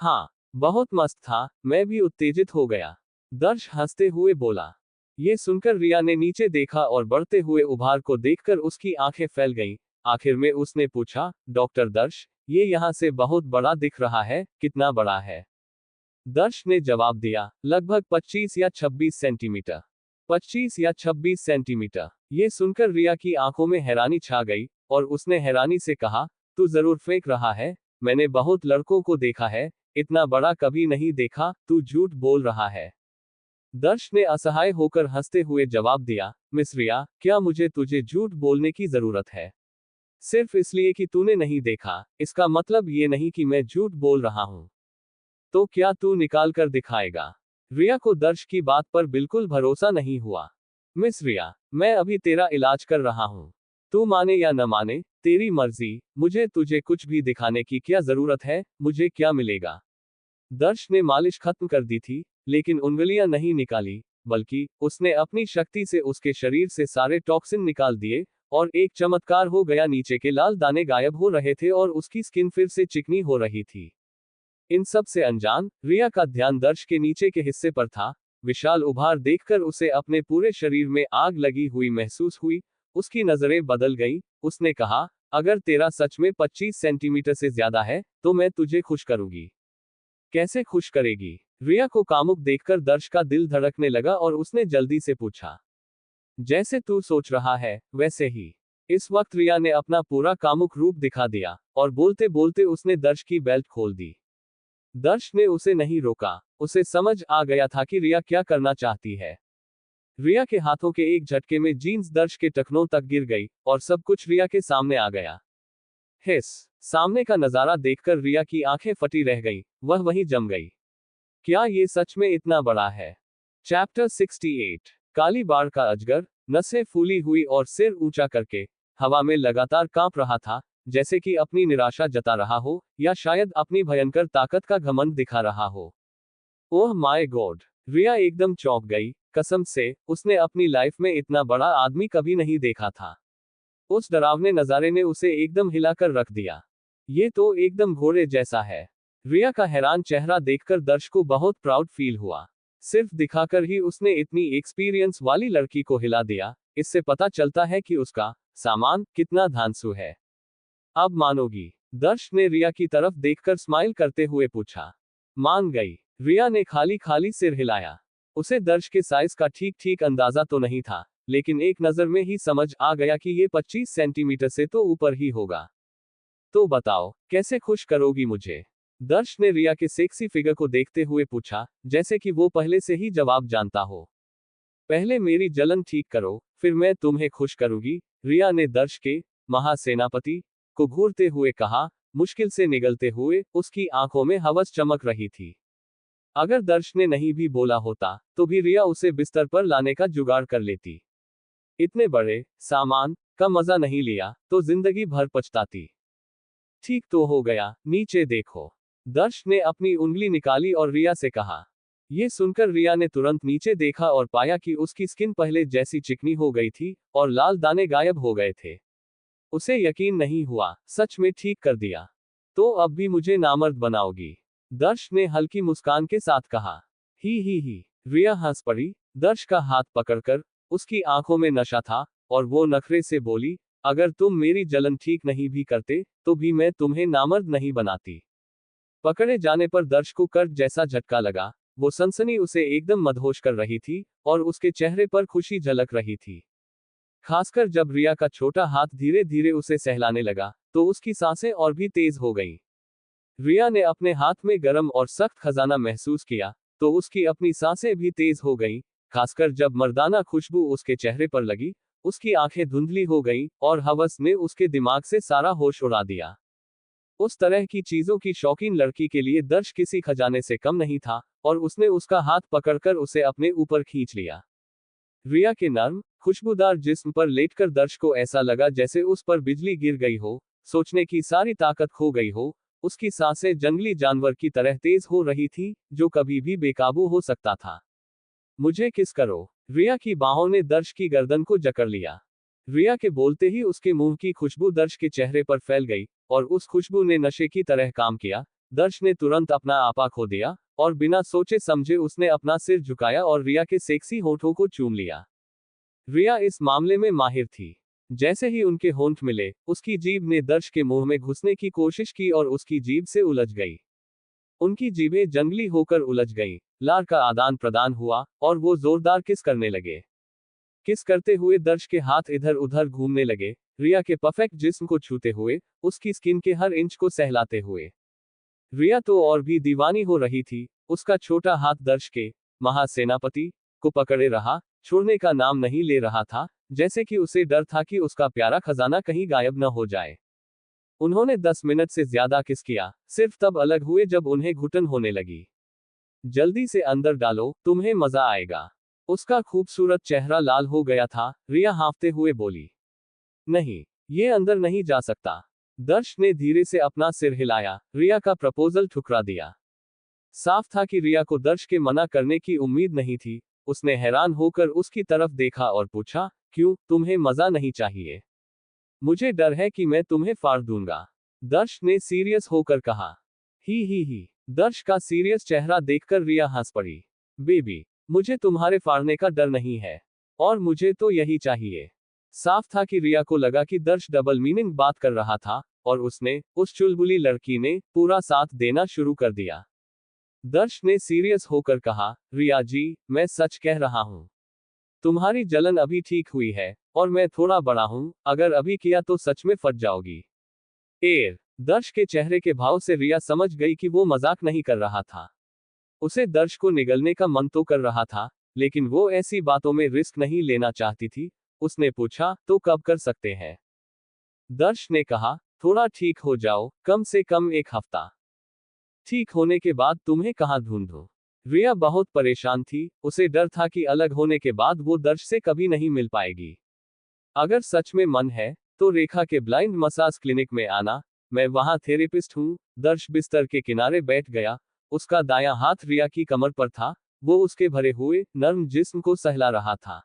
[SPEAKER 1] हाँ, बहुत मस्त था, मैं भी उत्तेजित हो गया। दर्श हंसते हुए बोला। ये सुनकर रिया ने नीचे देखा और बढ़ते हुए उभार को देखकर उसकी आंखें फैल गईं। आखिर में उसने पूछा, डॉक्टर दर्श, ये यहाँ से बहुत बड़ा दिख रहा है, कितना बड़ा है? दर्श ने जवाब दिया, लगभग 25 या 26 सेंटीमीटर। 25 या 26 सेंटीमीटर। ये सुनकर रिया की आंखों में हैरानी छा गई, और उसने हैरानी से कहा, तू जरूर फेंक रहा है, मैंने बहुत लड़कों को देखा है, इतना बड़ा कभी नहीं देखा, तू झूठ बोल रहा है। दर्श ने असहाय होकर हंसते हुए जवाब दिया, मिस रिया, क्या मुझे तुझे झूठ बोलने की जरूरत है? सिर्फ इसलिए कि तूने नहीं देखा, इसका मतलब ये नहीं कि मैं झूठ बोल रहा हूं। तो क्या तू निकाल कर दिखाएगा? रिया को दर्श की बात पर बिल्कुल भरोसा नहीं हुआ। मिस रिया, मैं अभी तेरा इलाज कर रहा हूं। तू माने या न माने, तेरी मर्जी, मुझे तुझे कुछ भी दिखाने की क्या जरूरत है, मुझे क्या मिलेगा? दर्श ने मालिश खत्म कर दी थी, लेकिन उंगलियां नहीं निकाली, बल्कि उसने अपनी शक्ति से उसके शरीर से सारे टॉक्सिन निकाल दिए, और एक चमत्कार हो गया, नीचे के लाल दाने गायब हो रहे थे और उसकी स्किन फिर से चिकनी हो रही थी। इन सब से अनजान रिया का ध्यान दर्श के नीचे के हिस्से पर था। विशाल उभार देखकर उसे अपने पूरे शरीर में आग लगी हुई महसूस हुई। उसकी नजरें बदल गईं। उसने कहा, अगर तेरा सच में 25 सेंटीमीटर से ज्यादा है, तो मैं तुझे खुश करूंगी। कैसे खुश करेगी? रिया को कामुक देखकर दर्श का दिल धड़कने लगा और उसने जल्दी से पूछा। जैसे तू सोच रहा है, वैसे ही। इस वक्त रिया ने अपना पूरा कामुक रूप दिखा दिया, और बोलते बोलते उसने दर्श की बेल्ट खोल दी। दर्श ने उसे नहीं रोका, उसे समझ आ गया था कि रिया क्या करना चाहती है। रिया के हाथों के एक झटके में जीन्स दर्श के टखनों तक गिर गई, और सब कुछ रिया के सामने आ गया। हिस सामने का नजारा देखकर रिया की आंखें फटी रह गईं, वह वहीं जम गई। क्या ये सच में इतना बड़ा है? चैप्टर 68। काली बाड़ का अजगर, नसें फूली हुई और सिर ऊंचा करके, हवा में लगातार कांप रहा था, जैसे कि अपनी निराशा जता रहा हो, या शायद अपनी भयंकर ताकत का घमंड दिखा रहा हो। Oh my God! रिया एकदम चौंक गई, कसम से, उसने अपनी लाइफ में इतना बड़ा आदमी कभी नहीं देखा था। उस डरावने नजारे ने उसे एकदम हिलाकर रख दिया। ये तो एकदम घोड़े जैसा है। रिया का हैरान चेहरा देखकर दर्श को बहुत प्राउड फील हुआ। सिर्फ दिखाकर ही उसने इतनी एक्सपीरियंस वाली लड़की को हिला दिया, इससे पता चलता है कि उसका सामान कितना धांसू है। अब मानोगी? दर्श ने रिया की तरफ देखकर स्माइल करते हुए पूछा। मान गई। रिया ने खाली खाली सिर हिलाया। उसे दर्श के साइज का ठीक ठीक अंदाजा तो नहीं था, लेकिन एक नजर में ही समझ आ गया कि ये 25 सेंटीमीटर से तो ऊपर ही होगा। तो बताओ, कैसे खुश करोगी मुझे? दर्श ने रिया के सेक्सी फिगर को देखते हुए पूछा, जैसे कि वो पहले से ही जवाब जानता हो। पहले मेरी जलन ठीक करो, फिर मैं तुम्हें खुश करूंगी, रिया ने दर्श के महासेनापति को घूरते हुए कहा, मुश्किल से निगलते हुए, उसकी आंखों में हवस चमक रही थी। अगर दर्श ने नहीं भी बोला होता, तो भी रिया उसे बिस्तर पर लाने का जुगाड़ कर लेती। इतने बड़े सामान का मजा नहीं लिया, तो जिंदगी भर पछताती। ठीक तो हो गया, नीचे देखो। दर्श ने अपनी उंगली निकाली और रिया से कहा। ये सुनकर रिया ने तुरंत नीचे देखा और पाया कि उसकी स्किन पहले जैसी चिकनी हो गई थी, और लाल दाने गायब हो गए थे। उसे यकीन नहीं हुआ, सच में ठीक कर दिया। तो अब भी मुझे नामर्द बनाओगी? दर्श ने हल्की मुस्कान के साथ कहा। ही। रिया हंस पड़ी। दर्श का हाथ पकड़कर, उसकी आंखों में नशा था, और वो नखरे से बोली, अगर तुम मेरी जलन ठीक नहीं भी करते, तो भी मैं तुम्हें नामर्द नहीं बनाती। पकड़े जाने पर दर्श को कर्क जैसा झटका लगा। वो सनसनी उसे एकदम मदहोश कर रही थी, और उसके चेहरे पर खुशी झलक रही थी। खासकर जब रिया का छोटा हाथ धीरे धीरे उसे सहलाने लगा, तो उसकी सांसें और भी तेज हो गईं। रिया ने अपने हाथ में गर्म और सख्त खजाना महसूस किया, तो उसकी अपनी सांसें भी तेज हो गईं। खासकर जब मर्दाना खुशबू उसके चेहरे पर लगी, उसकी आंखें धुंधली हो गईं, और हवस ने उसके दिमाग से सारा होश उड़ा दिया। उस तरह की चीजों की शौकीन लड़की के लिए दर्श किसी खजाने से कम नहीं था, और उसने उसका हाथ पकड़कर उसे अपने ऊपर खींच लिया। रिया के नर्म, खुशबूदार जिस्म पर लेटकर दर्श को ऐसा लगा जैसे उस पर बिजली गिर गई हो, सोचने की सारी ताकत खो गई हो। उसकी सांसें जंगली जानवर की तरह तेज हो रही थी, जो कभी भी बेकाबू हो सकता था। मुझे किस करो। रिया की बाहों ने दर्श की गर्दन को जकड़ लिया। रिया के बोलते ही उसके मुंह की खुशबू दर्श के चेहरे पर फैल गई, और उस खुशबू ने नशे की तरह काम किया। दर्श ने तुरंत अपना आपा खो दिया, और बिना सोचे समझे उसने अपना सिर झुकाया और रिया के सेक्सी होठों को चूम लिया। रिया इस मामले में माहिर थी। जैसे ही उनके होंठ मिले, उसकी जीभ ने दर्श के मुंह में घुसने की कोशिश की और उसकी जीभ से उलझ गई। उनकी जीभें जंगली होकर उलझ गईं, लार का आदान प्रदान हुआ, और वो जोरदार किस करने लगे। किस करते हुए दर्श के हाथ इधर उधर घूमने लगे, रिया के परफेक्ट जिस्म को छूते हुए, उसकी स्किन के हर इंच को सहलाते हुए। रिया तो और भी दीवानी हो रही थी। उसका छोटा हाथ दर्श के महासेनापति को पकड़े रहा, छोड़ने का नाम नहीं ले रहा था, जैसे कि उसे डर था कि उसका प्यारा खजाना कहीं गायब न हो जाए। उन्होंने 10 मिनट से ज्यादा किस किया, सिर्फ तब अलग हुए जब उन्हें घुटन होने लगी। जल्दी से अंदर डालो, तुम्हें मजा आएगा। उसका खूबसूरत चेहरा लाल हो गया था। रिया हाँफते हुए बोली, नहीं, ये अंदर नहीं जा सकता। दर्श ने धीरे से अपना सिर हिलाया, रिया का प्रपोजल ठुकरा दिया। साफ था कि रिया को दर्श के मना करने की उम्मीद नहीं थी। उसने हैरान होकर उसकी तरफ देखा और पूछा, क्यों, तुम्हें मजा नहीं चाहिए? मुझे डर है कि मैं तुम्हें फाड़ दूंगा। दर्श ने सीरियस होकर कहा। ही। दर्श का सीरियस चेहरा देखकर रिया हंस पड़ी। बेबी, मुझे तुम्हारे फाड़ने का डर नहीं है, और मुझे तो यही चाहिए। साफ था कि रिया को लगा कि दर्श डबल मीनिंग बात कर रहा था, और उसने, उस चुलबुली लड़की ने, पूरा साथ देना शुरू कर दिया। दर्श ने सीरियस होकर कहा, रिया जी, मैं सच कह रहा हूं। तुम्हारी जलन अभी ठीक हुई है, और मैं थोड़ा बड़ा हूं, अगर अभी किया तो सच में फट जाओगी। दर्श के चेहरे के भाव से रिया समझ गई कि वो मजाक नहीं कर रहा था। उसे दर्श को निगलने का मन तो कर रहा था, लेकिन वो ऐसी बातों में रिस्क नहीं लेना चाहती थी। उसने पूछा, तो कब कर सकते हैं? दर्श ने कहा, थोड़ा ठीक हो जाओ, कम से कम 1 हफ्ता। ठीक होने के बाद तुम्हें कहाँ ढूंढूं? रिया बहुत परेशान थी। उसे डर था कि अलग होने के बाद वो दर्श से कभी नहीं मिल पाएगी। अगर सच में मन है, तो रेखा के ब्लाइंड मसाज क्लिनिक में आना, मैं वहां थेरेपिस्ट हूं। दर्श बिस्तर के किनारे बैठ गया। उसका दायां हाथ रिया की कमर पर था। वो उसके भरे हुए, नर्म जिस्म को सहला रहा था।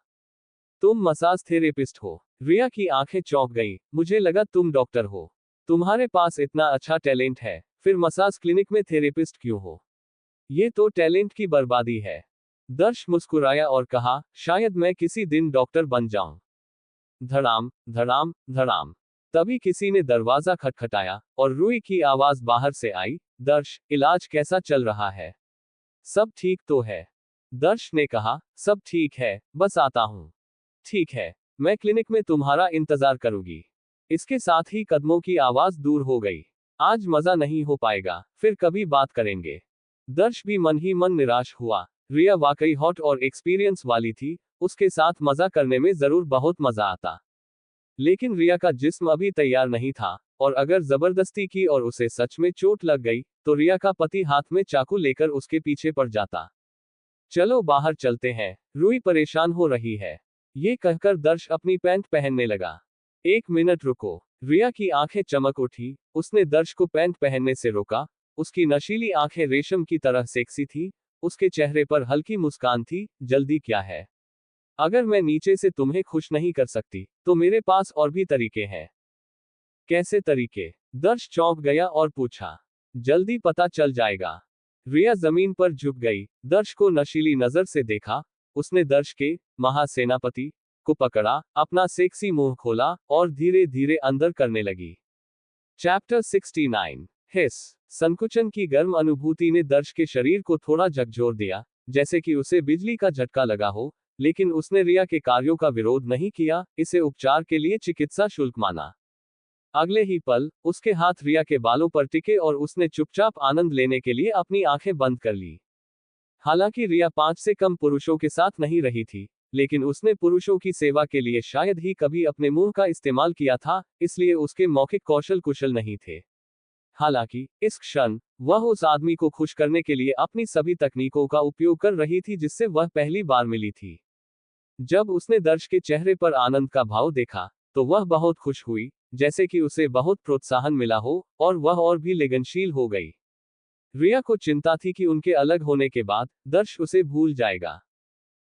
[SPEAKER 1] तुम मसाज थेरेपिस्ट हो? रिया की आंखें चौंक गईं। मुझे लगा तुम डॉक्टर हो। तुम्हारे पास इतना अच्छा टैलेंट है, फिर मसाज क्लिनिक में थेरेपिस्ट क्यों हो? ये तो टैलेंट की बर्बादी है। दर्श मुस्कुराया और कहा, शायद मैं किसी दिन डॉक्टर बन जाऊं। धड़ाम, धड़ाम, धड़ाम। तभी किसी ने दरवाजा खटखटाया, और रूई की आवाज बाहर से आई, दर्श, इलाज कैसा चल रहा है? सब ठीक तो है? दर्श ने कहा, सब ठीक है, बस आता हूं। ठीक है, मैं क्लिनिक में तुम्हारा इंतजार करूंगी। इसके साथ ही कदमों की आवाज दूर हो गई। आज मजा नहीं हो पाएगा, फिर कभी बात करेंगे। दर्श भी मन ही मन निराश हुआ। रिया वाकई हॉट और एक्सपीरियंस वाली थी। उसके साथ मजा करने में जरूर बहुत मजा आता। लेकिन रिया का जिस्म अभी तैयार नहीं था, और अगर जबरदस्ती की और उसे सच में चोट लग गई, तो रिया का पति हाथ में चाकू लेकर उसके पीछे पड़ जाता। चलो बाहर चलते हैं, रूई परेशान हो रही है। ये कहकर दर्श अपनी पैंट पहनने लगा। 1 मिनट रुको। रिया की आंखें चमक उठी। उसने दर्श को पैंट पहनने से रोका। उसकी नशीली आंखें रेशम की तरह सेक्सी थी। उसके चेहरे पर हल्की मुस्कान थी। जल्दी क्या है? अगर मैं नीचे से तुम्हें खुश नहीं कर सकती, तो मेरे पास और भी तरीके हैं। कैसे तरीके? दर्श चौंक गया और पूछा, जल्दी पता चल जाएगा। रिया जमीन पर झुक गई, दर्श को नशीली नजर से देखा। उसने दर्श के महासेनापति को पकड़ा, अपना सेक्सी मुंह खोला और धीरे धीरे अंदर करने लगी। चैप्टर 69 हिस। संकुचन की गर्म अनुभूति ने दर्श के शरीर को थोड़ा झकझोर दिया, जैसे कि उसे बिजली का झटका लगा हो, लेकिन उसने रिया के कार्यों का विरोध नहीं किया, इसे उपचार के लिए चिकित्सा शुल्क माना। अगले ही पल उसके हाथ रिया के बालों पर टिके और उसने चुपचाप आनंद लेने के लिए अपनी आंखें बंद कर ली। हालांकि रिया 5 से कम पुरुषों के साथ नहीं रही थी, लेकिन उसने पुरुषों की सेवा के लिए शायद ही कभी अपने मुंह का इस्तेमाल किया था, इसलिए उसके मौखिक कौशल कुशल नहीं थे। हालांकि इस क्षण वह उस आदमी को खुश करने के लिए अपनी सभी तकनीकों का उपयोग कर रही थी जिससे वह पहली बार मिली थी। जब उसने दर्श के चेहरे पर आनंद का भाव देखा, तो वह बहुत खुश हुई, जैसे कि उसे बहुत प्रोत्साहन मिला हो, और वह और भी लगनशील हो गई। रिया को चिंता थी कि उनके अलग होने के बाद दर्श उसे भूल जाएगा।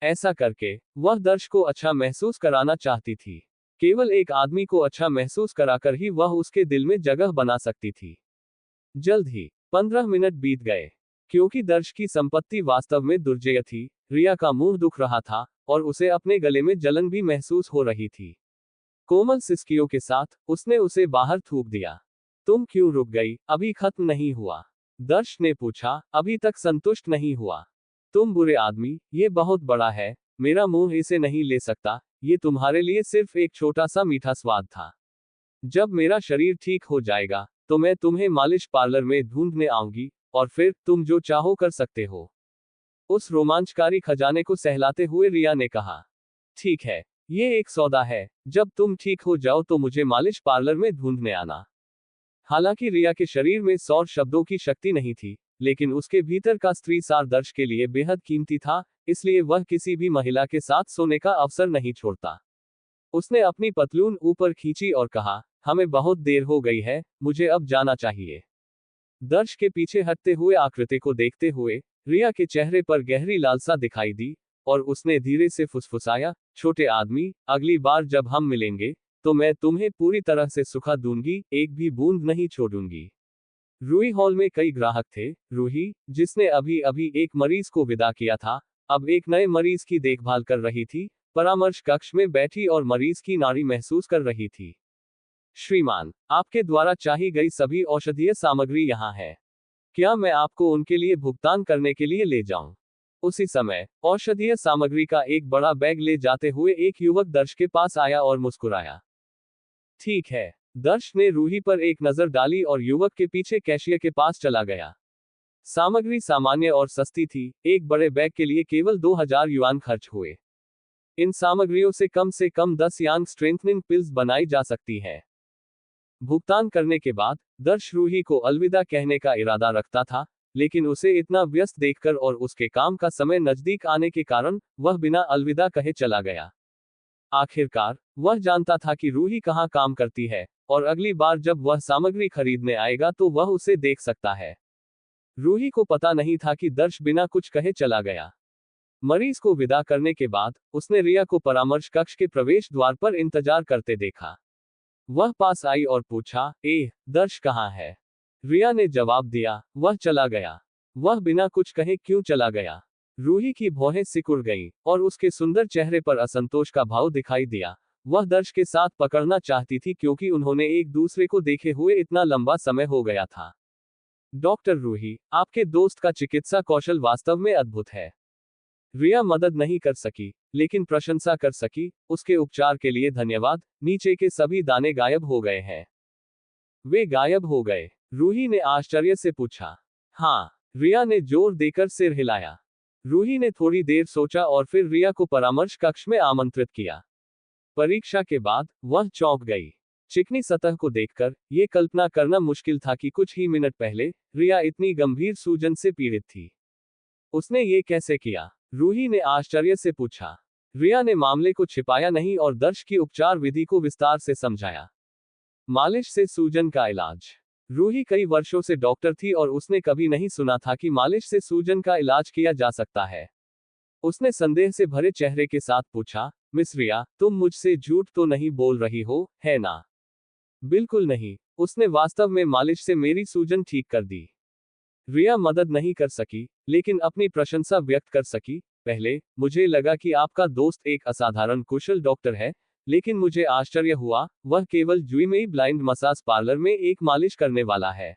[SPEAKER 1] ऐसा करके वह दर्श को अच्छा महसूस कराना चाहती थी। केवल एक आदमी को अच्छा महसूस कराकर ही वह उसके दिल में जगह बना सकती थी। जल्द ही 15 मिनट बीत गए। क्योंकि दर्श की संपत्ति वास्तव में दुर्जय थी, रिया का मुंह दुख रहा था और उसे अपने गले में जलन भी महसूस हो रही थी। कोमल सिसकियों के साथ उसने उसे बाहर थूक दिया। तुम क्यों रुक गई, अभी खत्म नहीं हुआ? दर्श ने पूछा, अभी तक संतुष्ट नहीं हुआ। तुम बुरे आदमी, ये बहुत बड़ा है, मेरा मुंह इसे नहीं ले सकता, ये तुम्हारे लिए सिर्फ एक छोटा सा मीठा स्वाद था। जब मेरा शरीर ठीक हो जाएगा, तो मैं तुम्हें मालिश पार्लर में ढूंढने आऊंगी, और फिर तुम जो चाहो कर सकते हो। उस रोमांचकारी खजाने को सहलाते हुए रिया ने कहा। ठीक है, ये एक सौदा है, जब तुम ठीक हो जाओ तो मुझे मालिश पार्लर में ढूंढने आना। हालांकि रिया के शरीर में 100 शब्दों की शक्ति नहीं थी, लेकिन उसके भीतर का स्त्री सार दर्श के लिए बेहद कीमती था, इसलिए वह किसी भी महिला के साथ सोने का अवसर नहीं छोड़ता। उसने अपनी पतलून ऊपर खींची और कहा, हमें बहुत देर हो गई है, मुझे अब जाना चाहिए। दर्श के पीछे हटते हुए आकृति को देखते हुए रिया के चेहरे पर गहरी लालसा दिखाई दी, और उसने धीरे से फुसफुसाया, छोटे आदमी, अगली बार जब हम मिलेंगे, तो मैं तुम्हें पूरी तरह से सुखा दूंगी, एक भी बूंद नहीं छोड़ूंगी। रूही हॉल में कई ग्राहक थे। रूही, जिसने अभी अभी एक मरीज को विदा किया था, अब एक नए मरीज की देखभाल कर रही थी, परामर्श कक्ष में बैठी और मरीज की नाड़ी महसूस कर रही थी। श्रीमान, आपके द्वारा चाही गई सभी औषधीय सामग्री यहाँ है। क्या मैं आपको उनके लिए भुगतान करने के लिए ले जाऊं? उसी समय औषधीय सामग्री का एक बड़ा बैग ले जाते हुए एक युवक दर्श के पास आया और मुस्कुराया। ठीक है। दर्श ने रूही पर एक नजर डाली और युवक के पीछे कैशियर के पास चला गया। सामग्री सामान्य और सस्ती थी, एक बड़े बैग के लिए केवल 2000 युआन खर्च हुए। इन सामग्रियों से कम 10 यांग स्ट्रेंथनिंग पिल्स बनाई जा सकती है। भुगतान करने के बाद दर्श रूही को अलविदा कहने का इरादा रखता था, लेकिन उसे इतना व्यस्त देखकर और उसके काम का समय नजदीक आने के कारण वह बिना अलविदा कहे चला गया। आखिरकार वह जानता था कि रूही कहाँ काम करती है, और अगली बार जब वह सामग्री खरीदने आएगा तो वह उसे देख सकता है। रूही को पता नहीं था कि दर्श बिना कुछ कहे चला गया। मरीज को विदा करने के बाद उसने रिया को परामर्श कक्ष के प्रवेश द्वार पर इंतजार करते देखा। वह पास आई और पूछा, दर्श कहाँ है? रिया ने जवाब दिया, वह चला गया। वह बिना कुछ कहे क्यों चला गया? रूही की भौहें सिकुड़ गईं, और उसके सुंदर चेहरे पर असंतोष का भाव दिखाई दिया। वह दर्श के साथ पकड़ना चाहती थी क्योंकि उन्होंने एक दूसरे को देखे हुए इतना लंबा समय हो गया था। डॉक्टर रूही, आपके दोस्त का चिकित्सा कौशल वास्तव में अद्भुत है। रिया मदद नहीं कर सकी, लेकिन प्रशंसा कर सकी। उसके उपचार के लिए धन्यवाद। नीचे के सभी दाने गायब हो गए हैं। वे गायब हो गए? रूही ने आश्चर्य से पूछा। हाँ, रिया ने जोर देकर सिर हिलाया। रूही ने थोड़ी देर सोचा और फिर रिया को परामर्श कक्ष में आमंत्रित किया। परीक्षा के बाद वह चौंक गई। चिकनी सतह को देखकर यह कल्पना करना मुश्किल था कि कुछ ही मिनट पहले रिया इतनी गंभीर सूजन से पीड़ित थी। उसने ये कैसे किया? रूही ने आश्चर्य से पूछा। रिया ने मामले को छिपाया नहीं और दर्श की उपचार विधि को विस्तार से समझाया। मालिश से सूजन का इलाज। रूही कई वर्षों से डॉक्टर थी और उसने कभी नहीं सुना था कि मालिश से सूजन का इलाज किया जा सकता है। उसने संदेह से भरे चेहरे के साथ पूछा, मिस रिया, तुम मुझसे झूठ तो नहीं बोल रही हो, है ना? बिल्कुल नहीं, उसने वास्तव में मालिश से मेरी सूजन ठीक कर दी। रिया मदद नहीं कर सकी, लेकिन अपनी प्रशंसा व्यक्त कर सकी। पहले मुझे लगा कि आपका दोस्त एक असाधारण कुशल डॉक्टर है, लेकिन मुझे आश्चर्य हुआ, वह केवल जुई ब्लाइंड मसाज पार्लर में एक मालिश करने वाला है।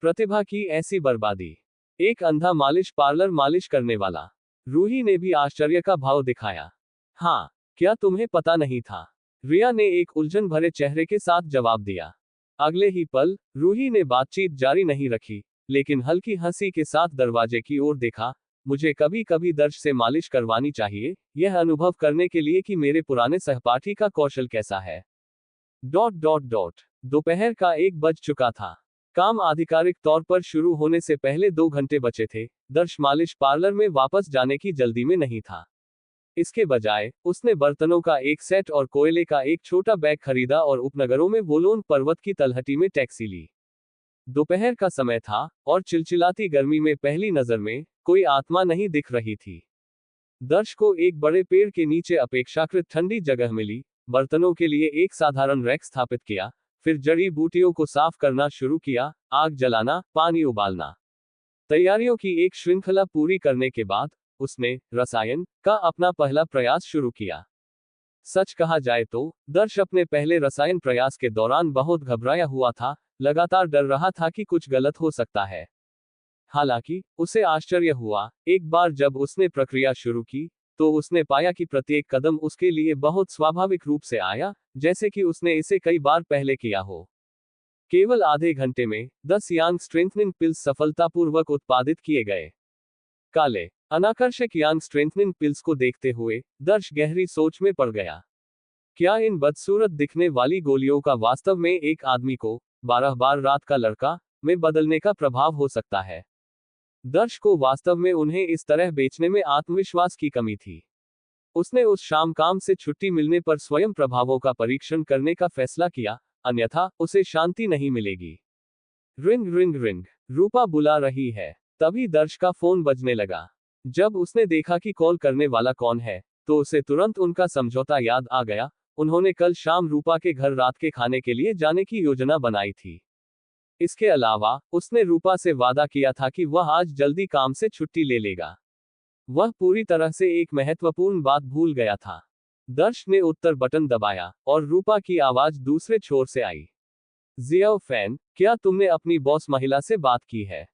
[SPEAKER 1] प्रतिभा की ऐसी बर्बादी। एक अंधा मालिश पार्लर मालिश करने वाला। रूही ने भी आश्चर्य का भाव दिखाया। हाँ, क्या तुम्हें पता नहीं था? रिया ने एक उलझन भरे चेहरे के साथ जवाब दिया। अगले ही पल, रूही ने बातचीत जारी नहीं रखी, लेकिन हल्की हंसी के साथ दरवाजे की ओर देखा। मुझे कभी कभी दर्श से मालिश करवानी चाहिए, यह अनुभव करने के लिए कि मेरे पुराने सहपाठी का कौशल कैसा है। दोपहर का 1 बज चुका था। काम आधिकारिक तौर पर शुरू होने से पहले 2 घंटे बचे थे। दर्श मालिश पार्लर में वापस जाने की जल्दी में नहीं था। इसके बजाय, उसने बर्तनों का एक सेट और कोयले का एक छोटा बैग खरीदा और उपनगरों में वोलोन पर्वत की तलहटी में टैक्सी ली। दोपहर का समय था, और चिलचिलाती गर्मी में पहली नजर में कोई आत्मा नहीं दिख रही थी। दर्श को एक बड़े पेड़ के नीचे अपेक्षाकृत ठंडी जगह मिली, बर्तनों के लिए एक साधारण रैक स्थापित किया, फिर जड़ी बूटियों को साफ करना शुरू किया, आग जलाना, पानी उबालना। तैयारियों की एक श्रृंखला पूरी करने के बाद, उसने रसायन का अपना पहला प्रयास शुरू किया। सच कहा जाए तो, दर्श अपने पहले रसायन प्रयास के दौरान बहुत घबराया हुआ था, लगातार डर रहा था कि कुछ गलत हो सकता है। हालांकि, उसे आश्चर्य हुआ, एक बार जब उसने प्रक्रिया शुरू की, तो उसने पाया कि प्रत्येक कदम उसके लिए बहुत स्वाभाविक रूप से आया, जैसे कि उसने इसे कई बार पहले किया हो। केवल आधे घंटे में 10 यांग स्ट्रेंथनिंग पिल्स सफलतापूर्वक उत्पादित किए गए। काले, अनाकर्षक यांग स्ट्रेंथनिंग पिल्स को देखते हुए, दर्श गहरी सोच में पड़ गया। क्या इन बदसूरत दिखने वाली गोलियों का वास्तव में एक आदमी को 12 बार रात का लड़का में बदलने का प्रभाव हो सकता है? दर्श को वास्तव में उन्हें इस तरह बेचने में आत्मविश्वास की कमी थी। उसने उस शाम काम से छुट्टी मिलने पर स्वयं प्रभावों का परीक्षण करने का फैसला किया, अन्यथा उसे शांति नहीं मिलेगी। रिंग रिंग रिंग, रूपा बुला रही है। तभी दर्श का फोन बजने लगा। जब उसने देखा कि कॉल करने वाला कौन है, तो उसे तुरंत उनका समझौता याद आ गया। उन्होंने कल शाम रूपा के घर रात के खाने के लिए जाने की योजना बनाई थी। इसके अलावा, उसने रूपा से वादा किया था कि वह आज जल्दी काम से छुट्टी ले लेगा। वह पूरी तरह से एक महत्वपूर्ण बात भूल गया था। दर्श ने उत्तर बटन दबाया, और रूपा की आवाज दूसरे छोर से आई। जियाओ फैन, क्या तुमने अपनी बॉस महिला से बात की है?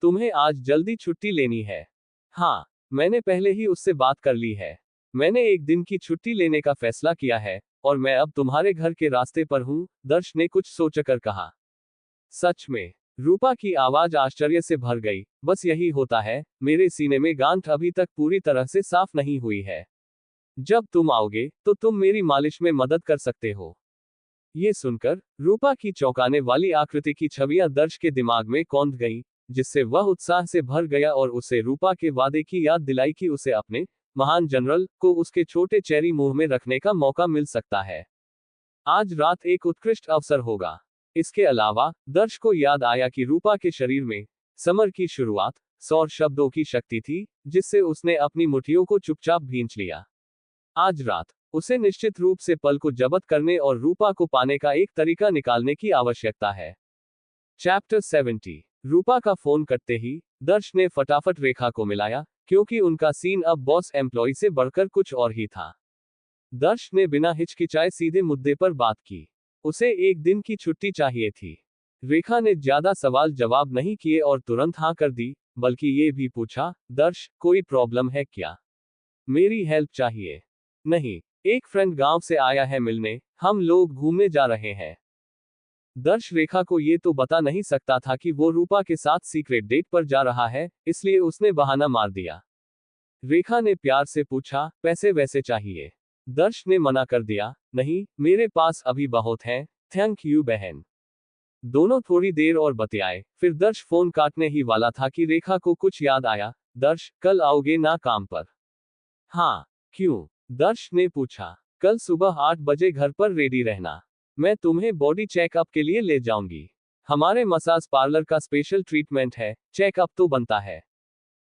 [SPEAKER 1] तुम्हें आज जल्दी छुट्टी लेनी है। हाँ, मैंने पहले ही उससे बात कर ली है। मैंने एक दिन की छुट्टी लेने का फैसला किया है, और मैं अब तुम्हारे घर के रास्ते पर हूँ, दर्श ने कुछ सोचकर कहा। सच में? रूपा की आवाज आश्चर्य से भर गई। बस यही होता है, मेरे सीने में गांठ अभी तक पूरी तरह से साफ नहीं हुई है। जब तुम आओगे, तो तुम मेरी मालिश में मदद कर सकते हो। ये सुनकर, रूपा की चौंकाने वाली आकृति की छवियां दर्श के दिमाग में कौंध गईं, जिससे वह उत्साह से भर गया और उसे रूपा के वादे की याद दिलाई कि उसे अपने महान जनरल को उसके छोटे चेरी मुंह में रखने का मौका मिल सकता है। आज रात एक उत्कृष्ट अवसर होगा। इसके अलावा, दर्श को याद आया कि रूपा के शरीर में समर की शुरुआत सौर शब्दों की शक्ति थी, जिससे उसने अपनी मुट्ठियों को चुपचाप भींच लिया। आज रात, उसे निश्चित रूप से पल को जब्त करने और रूपा को पाने का एक तरीका निकालने की आवश्यकता है। चैप्टर 70। रूपा का फोन कटते ही, दर्श ने फटाफट रेखा को मिलाया, क्योंकि उनका सीन अब बॉस एम्प्लॉय से बढ़कर कुछ और ही था। दर्श ने बिना हिचकिचाए सीधे मुद्दे पर बात की। उसे एक दिन की छुट्टी चाहिए थी। रेखा ने ज्यादा सवाल जवाब नहीं किए और तुरंत हाँ कर दी, बल्कि ये भी पूछा, दर्श, कोई प्रॉब्लम है क्या? मेरी हेल्प चाहिए? नहीं, एक फ्रेंड गांव से आया है मिलने, हम लोग घूमने जा रहे हैं। दर्श रेखा को ये तो बता नहीं सकता था कि वो रूपा के साथ सीक्रेट डेट पर जा रहा है, इसलिए उसने बहाना मार दिया। रेखा ने प्यार से पूछा, पैसे वैसे चाहिए? दर्श ने मना कर दिया, नहीं, मेरे पास अभी बहुत हैं, थैंक यू बहन। दोनों थोड़ी देर और बतियाए, फिर दर्श फोन काटने ही वाला था कि रेखा को कुछ याद आया। दर्श, कल आओगे ना काम पर? हाँ। क्यों? दर्श ने पूछा। कल सुबह 8 बजे घर पर रेडी रहना। मैं तुम्हें बॉडी चेकअप के लिए ले जाऊंगी। हमारे मसाज पार्लर का स्पेशल ट्रीटमेंट है, चेकअप तो बनता है।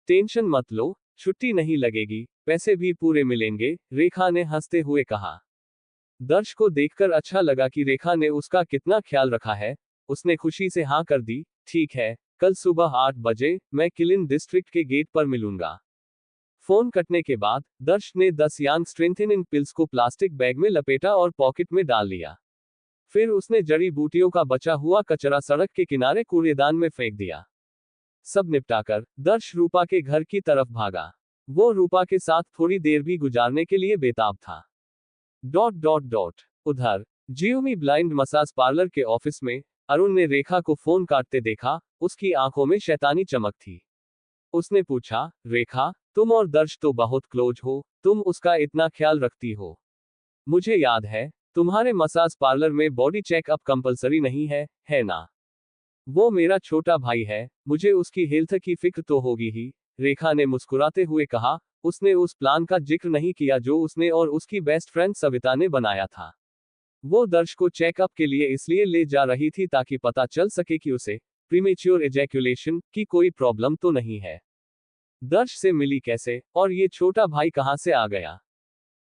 [SPEAKER 1] टेंशन मत लो, छुट्टी नहीं लगेगी, पैसे भी पूरे मिलेंगे, रेखा ने हंसते हुए कहा। दर्श को देखकर अच्छा लगा कि रेखा ने उसका कितना ख्याल रखा है। उसने खुशी से हाँ कर दी। ठीक है, कल सुबह 8 बजे मैं किलिन डिस्ट्रिक्ट के गेट पर मिलूंगा। फोन कटने के बाद दर्श ने 10 यांग स्ट्रेंथेनिंग पिल्स को प्लास्टिक बैग में लपेटा और पॉकेट में डाल लिया। फिर उसने जड़ी बूटियों का बचा हुआ कचरा सड़क के किनारे कूड़ेदान में फेंक दिया। सब निपटाकर दर्श रूपा के घर की तरफ भागा। वो रूपा के साथ थोड़ी देर भी गुजारने के लिए बेताब था। उधर जियोमी ब्लाइंड मसाज पार्लर के ऑफिस में अरुण ने रेखा को फोन काटते देखा। उसकी आंखों में शैतानी चमक थी। उसने पूछा, रेखा, तुम और दर्श तो बहुत क्लोज हो, तुम उसका इतना ख्याल रखती हो। मुझे याद है, तुम्हारे मसाज पार्लर में बॉडी चेकअप कंपलसरी नहीं है ना? वो मेरा छोटा भाई है, मुझे उसकी हेल्थ की फिक्र तो होगी ही। रेखा ने मुस्कुराते हुए कहा। उसने उस प्लान का जिक्र नहीं किया जो उसने और उसकी बेस्ट फ्रेंड सविता ने बनाया था। वो दर्श को चेकअप के लिए इसलिए ले जा रही थी ताकि पता चल सके कि उसे प्रीमेच्योर एजैक्यूलेशन की कोई प्रॉब्लम तो नहीं है। दर्श से मिली कैसे, और ये छोटा भाई कहाँ से आ गया?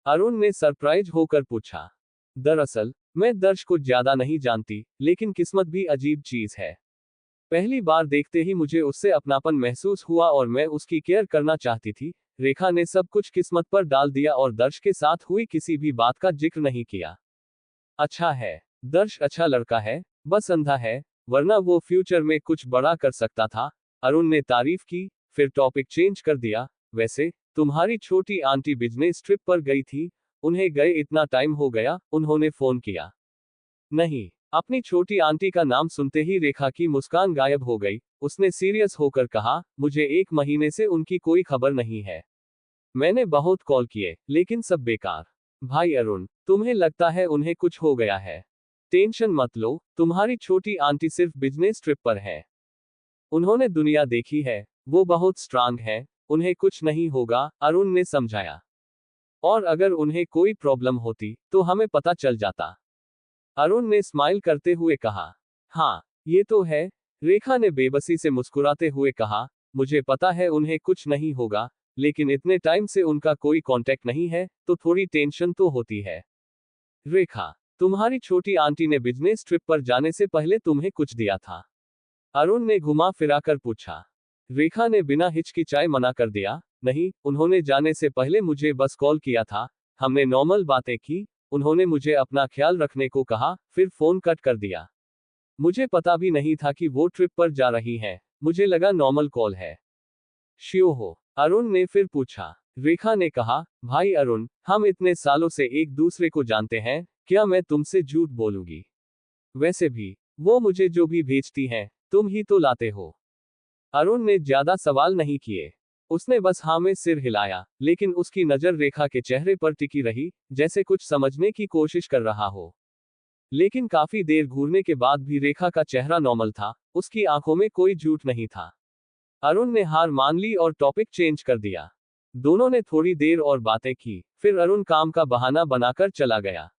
[SPEAKER 1] अरुण ने सरप्राइज होकर पूछा। दरअसल मैं दर्श को ज्यादा नहीं जानती, लेकिन किस्मत भी अजीब चीज है। पहली बार देखते ही मुझे उससे अपनापन महसूस हुआ और मैं उसकी केयर करना चाहती थी। रेखा ने सब कुछ किस्मत पर डाल दिया और दर्श के साथ हुई किसी भी बात का जिक्र नहीं किया। अच्छा है, दर्श अच्छा लड़का है, बस अंधा है, वरना वो फ्यूचर में कुछ बड़ा कर सकता था। अरुण ने तारीफ की, फिर टॉपिक चेंज कर दिया। वैसे तुम्हारी छोटी आंटी बिजनेस ट्रिप पर गई थी, उन्हें गए इतना टाइम हो गया, उन्होंने फोन किया नहीं? अपनी छोटी आंटी का नाम सुनते ही रेखा की मुस्कान गायब हो गई। उसने सीरियस होकर कहा, मुझे 1 महीने से उनकी कोई खबर नहीं है। मैंने बहुत कॉल किए, लेकिन सब बेकार। भाई अरुण, तुम्हें लगता है उन्हें कुछ हो गया है? टेंशन मत लो, तुम्हारी छोटी आंटी सिर्फ बिजनेस ट्रिप पर है। उन्होंने दुनिया देखी है, वो बहुत स्ट्रांग है, उन्हें कुछ नहीं होगा, अरुण ने समझाया। और अगर उन्हें कोई प्रॉब्लम होती, तो हमें पता चल जाता। अरुण ने स्माइल करते हुए कहा। हाँ, ये तो है, रेखा ने बेबसी से मुस्कुराते हुए कहा। मुझे पता है उन्हें कुछ नहीं होगा, लेकिन इतने टाइम से उनका कोई कांटेक्ट नहीं है, तो थोड़ी टेंशन तो होती है। रेखा, तुम्हारी छोटी आंटी ने बिजनेस ट्रिप पर जाने से पहले तुम्हें कुछ दिया था? अरुण ने घुमा फिराकर पूछा। रेखा ने बिना हिचकिचाए मना कर दिया। नहीं, उन्होंने जाने से पहले मुझे बस कॉल किया था, हमने नॉर्मल बातें की, उन्होंने मुझे अपना ख्याल रखने को कहा, फिर फोन कट कर दिया। मुझे पता भी नहीं था कि वो ट्रिप पर जा रही हैं, मुझे लगा नॉर्मल कॉल है। श्योर हो? अरुण ने फिर पूछा। रेखा ने कहा, भाई अरुण, हम इतने सालों से एक दूसरे को जानते हैं, क्या मैं तुमसे झूठ बोलूंगी? वैसे भी वो मुझे जो भी भेजती हैं, तुम ही तो लाते हो। अरुण ने ज्यादा सवाल नहीं किए। उसने बस हाँ में सिर हिलाया, लेकिन उसकी नजर रेखा के चेहरे पर टिकी रही, जैसे कुछ समझने की कोशिश कर रहा हो। लेकिन काफी देर घूरने के बाद भी रेखा का चेहरा नॉर्मल था, उसकी आंखों में कोई झूठ नहीं था। अरुण ने हार मान ली और टॉपिक चेंज कर दिया। दोनों ने थोड़ी देर और बातें की, फिर अरुण काम का बहाना बनाकर चला गया।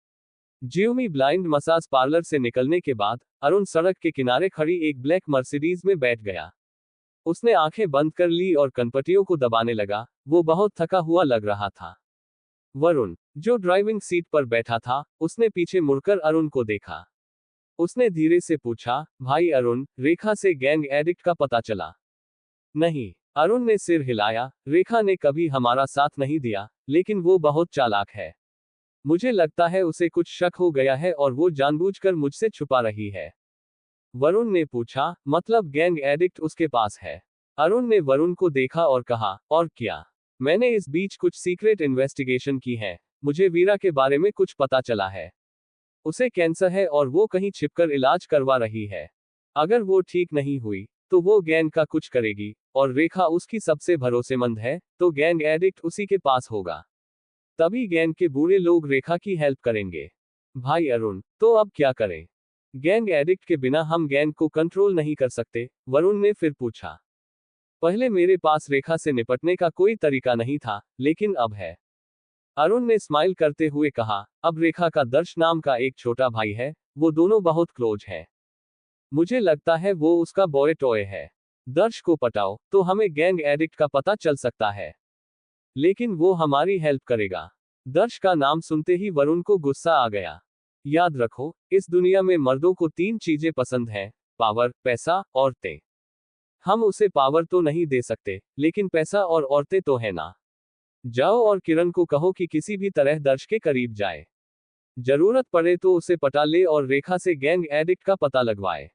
[SPEAKER 1] जियोमी ब्लाइंड मसाज पार्लर से निकलने के बाद अरुण सड़क के किनारे खड़ी एक ब्लैक मर्सिडीज में बैठ गया। उसने आंखें बंद कर ली और कनपटियों को दबाने लगा। वो बहुत थका हुआ लग रहा था। वरुण, जो ड्राइविंग सीट पर बैठा था, उसने पीछे मुड़कर अरुण को देखा। उसने धीरे से पूछा, भाई अरुण, रेखा से गैंग एडिक्ट का पता चला? नहीं, अरुण ने सिर हिलाया। रेखा ने कभी हमारा साथ नहीं दिया, लेकिन वो बहुत चालाक है। मुझे लगता है उसे कुछ शक हो गया है और वो जानबूझकर मुझसे छुपा रही है। वरुण ने पूछा, मतलब गैंग एडिक्ट उसके पास है? अरुण ने वरुण को देखा और कहा, और क्या? मैंने इस बीच कुछ सीक्रेट इन्वेस्टिगेशन की है, मुझे वीरा के बारे में कुछ पता चला है। उसे कैंसर है और वो कहीं छिपकर इलाज करवा रही है। अगर वो ठीक नहीं हुई, तो वो गैंग का कुछ करेगी, और रेखा उसकी सबसे भरोसेमंद है, तो गैंग एडिक्ट उसी के पास होगा। तभी गैंग के बुरे लोग रेखा की हेल्प करेंगे। भाई अरुण, तो अब क्या करें? गैंग एडिक्ट के बिना हम गैंग को कंट्रोल नहीं कर सकते, वरुण ने फिर पूछा। पहले मेरे पास रेखा से निपटने का कोई तरीका नहीं था, लेकिन अब है। अरुण ने स्माइल करते हुए कहा, अब रेखा का दर्श नाम का एक छोटा भाई है, वो दोनों बहुत क्लोज हैं। मुझे लगता है वो उसका बॉय टॉय है। दर्श को पटाओ, तो हमें गैंग एडिक्ट का पता चल सकता है। लेकिन वो हमारी हेल्प करेगा। दर्श का नाम सुनते ही वरुण को गुस्सा आ गया। याद रखो, इस दुनिया में मर्दों को 3 चीजें पसंद हैं, पावर, पैसा, औरतें। हम उसे पावर तो नहीं दे सकते, लेकिन पैसा और औरतें तो है ना। जाओ और किरण को कहो कि किसी भी तरह दर्श के करीब जाए। जरूरत पड़े तो उसे पटा ले और रेखा से गैंग एडिक्ट का पता लगवाए।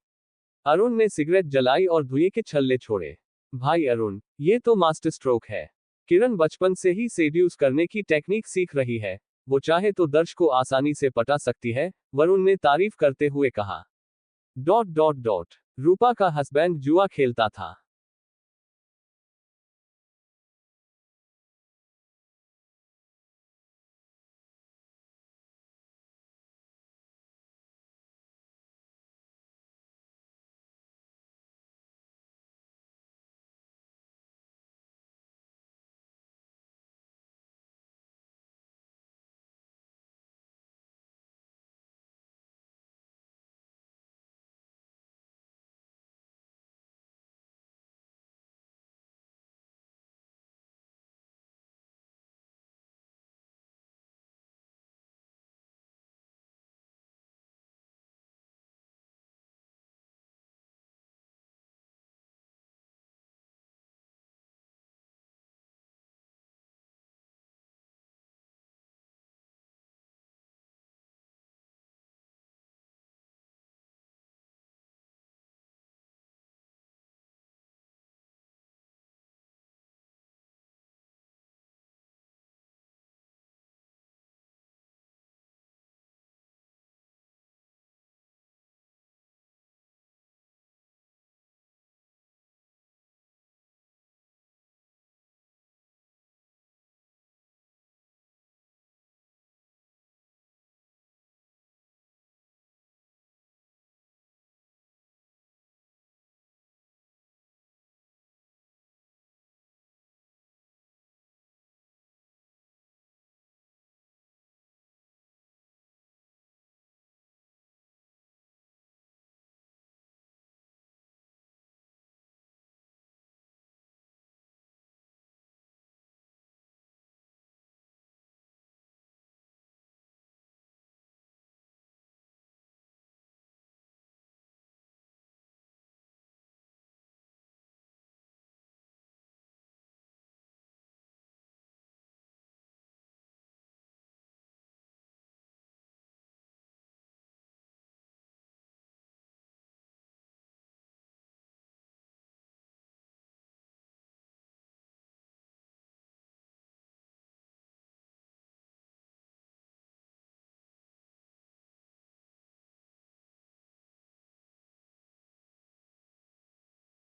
[SPEAKER 1] अरुण ने सिगरेट जलाई और धुएं के छल्ले छोड़े। भाई अरुण, ये तो मास्टर स्ट्रोक है। किरण बचपन से ही सेड्यूस करने की टेक्निक सीख रही है। वो चाहे तो दर्श को आसानी से पटा सकती है, वरुण ने तारीफ करते हुए कहा। डॉट डॉट डॉट रूपा का हस्बैंड जुआ खेलता था।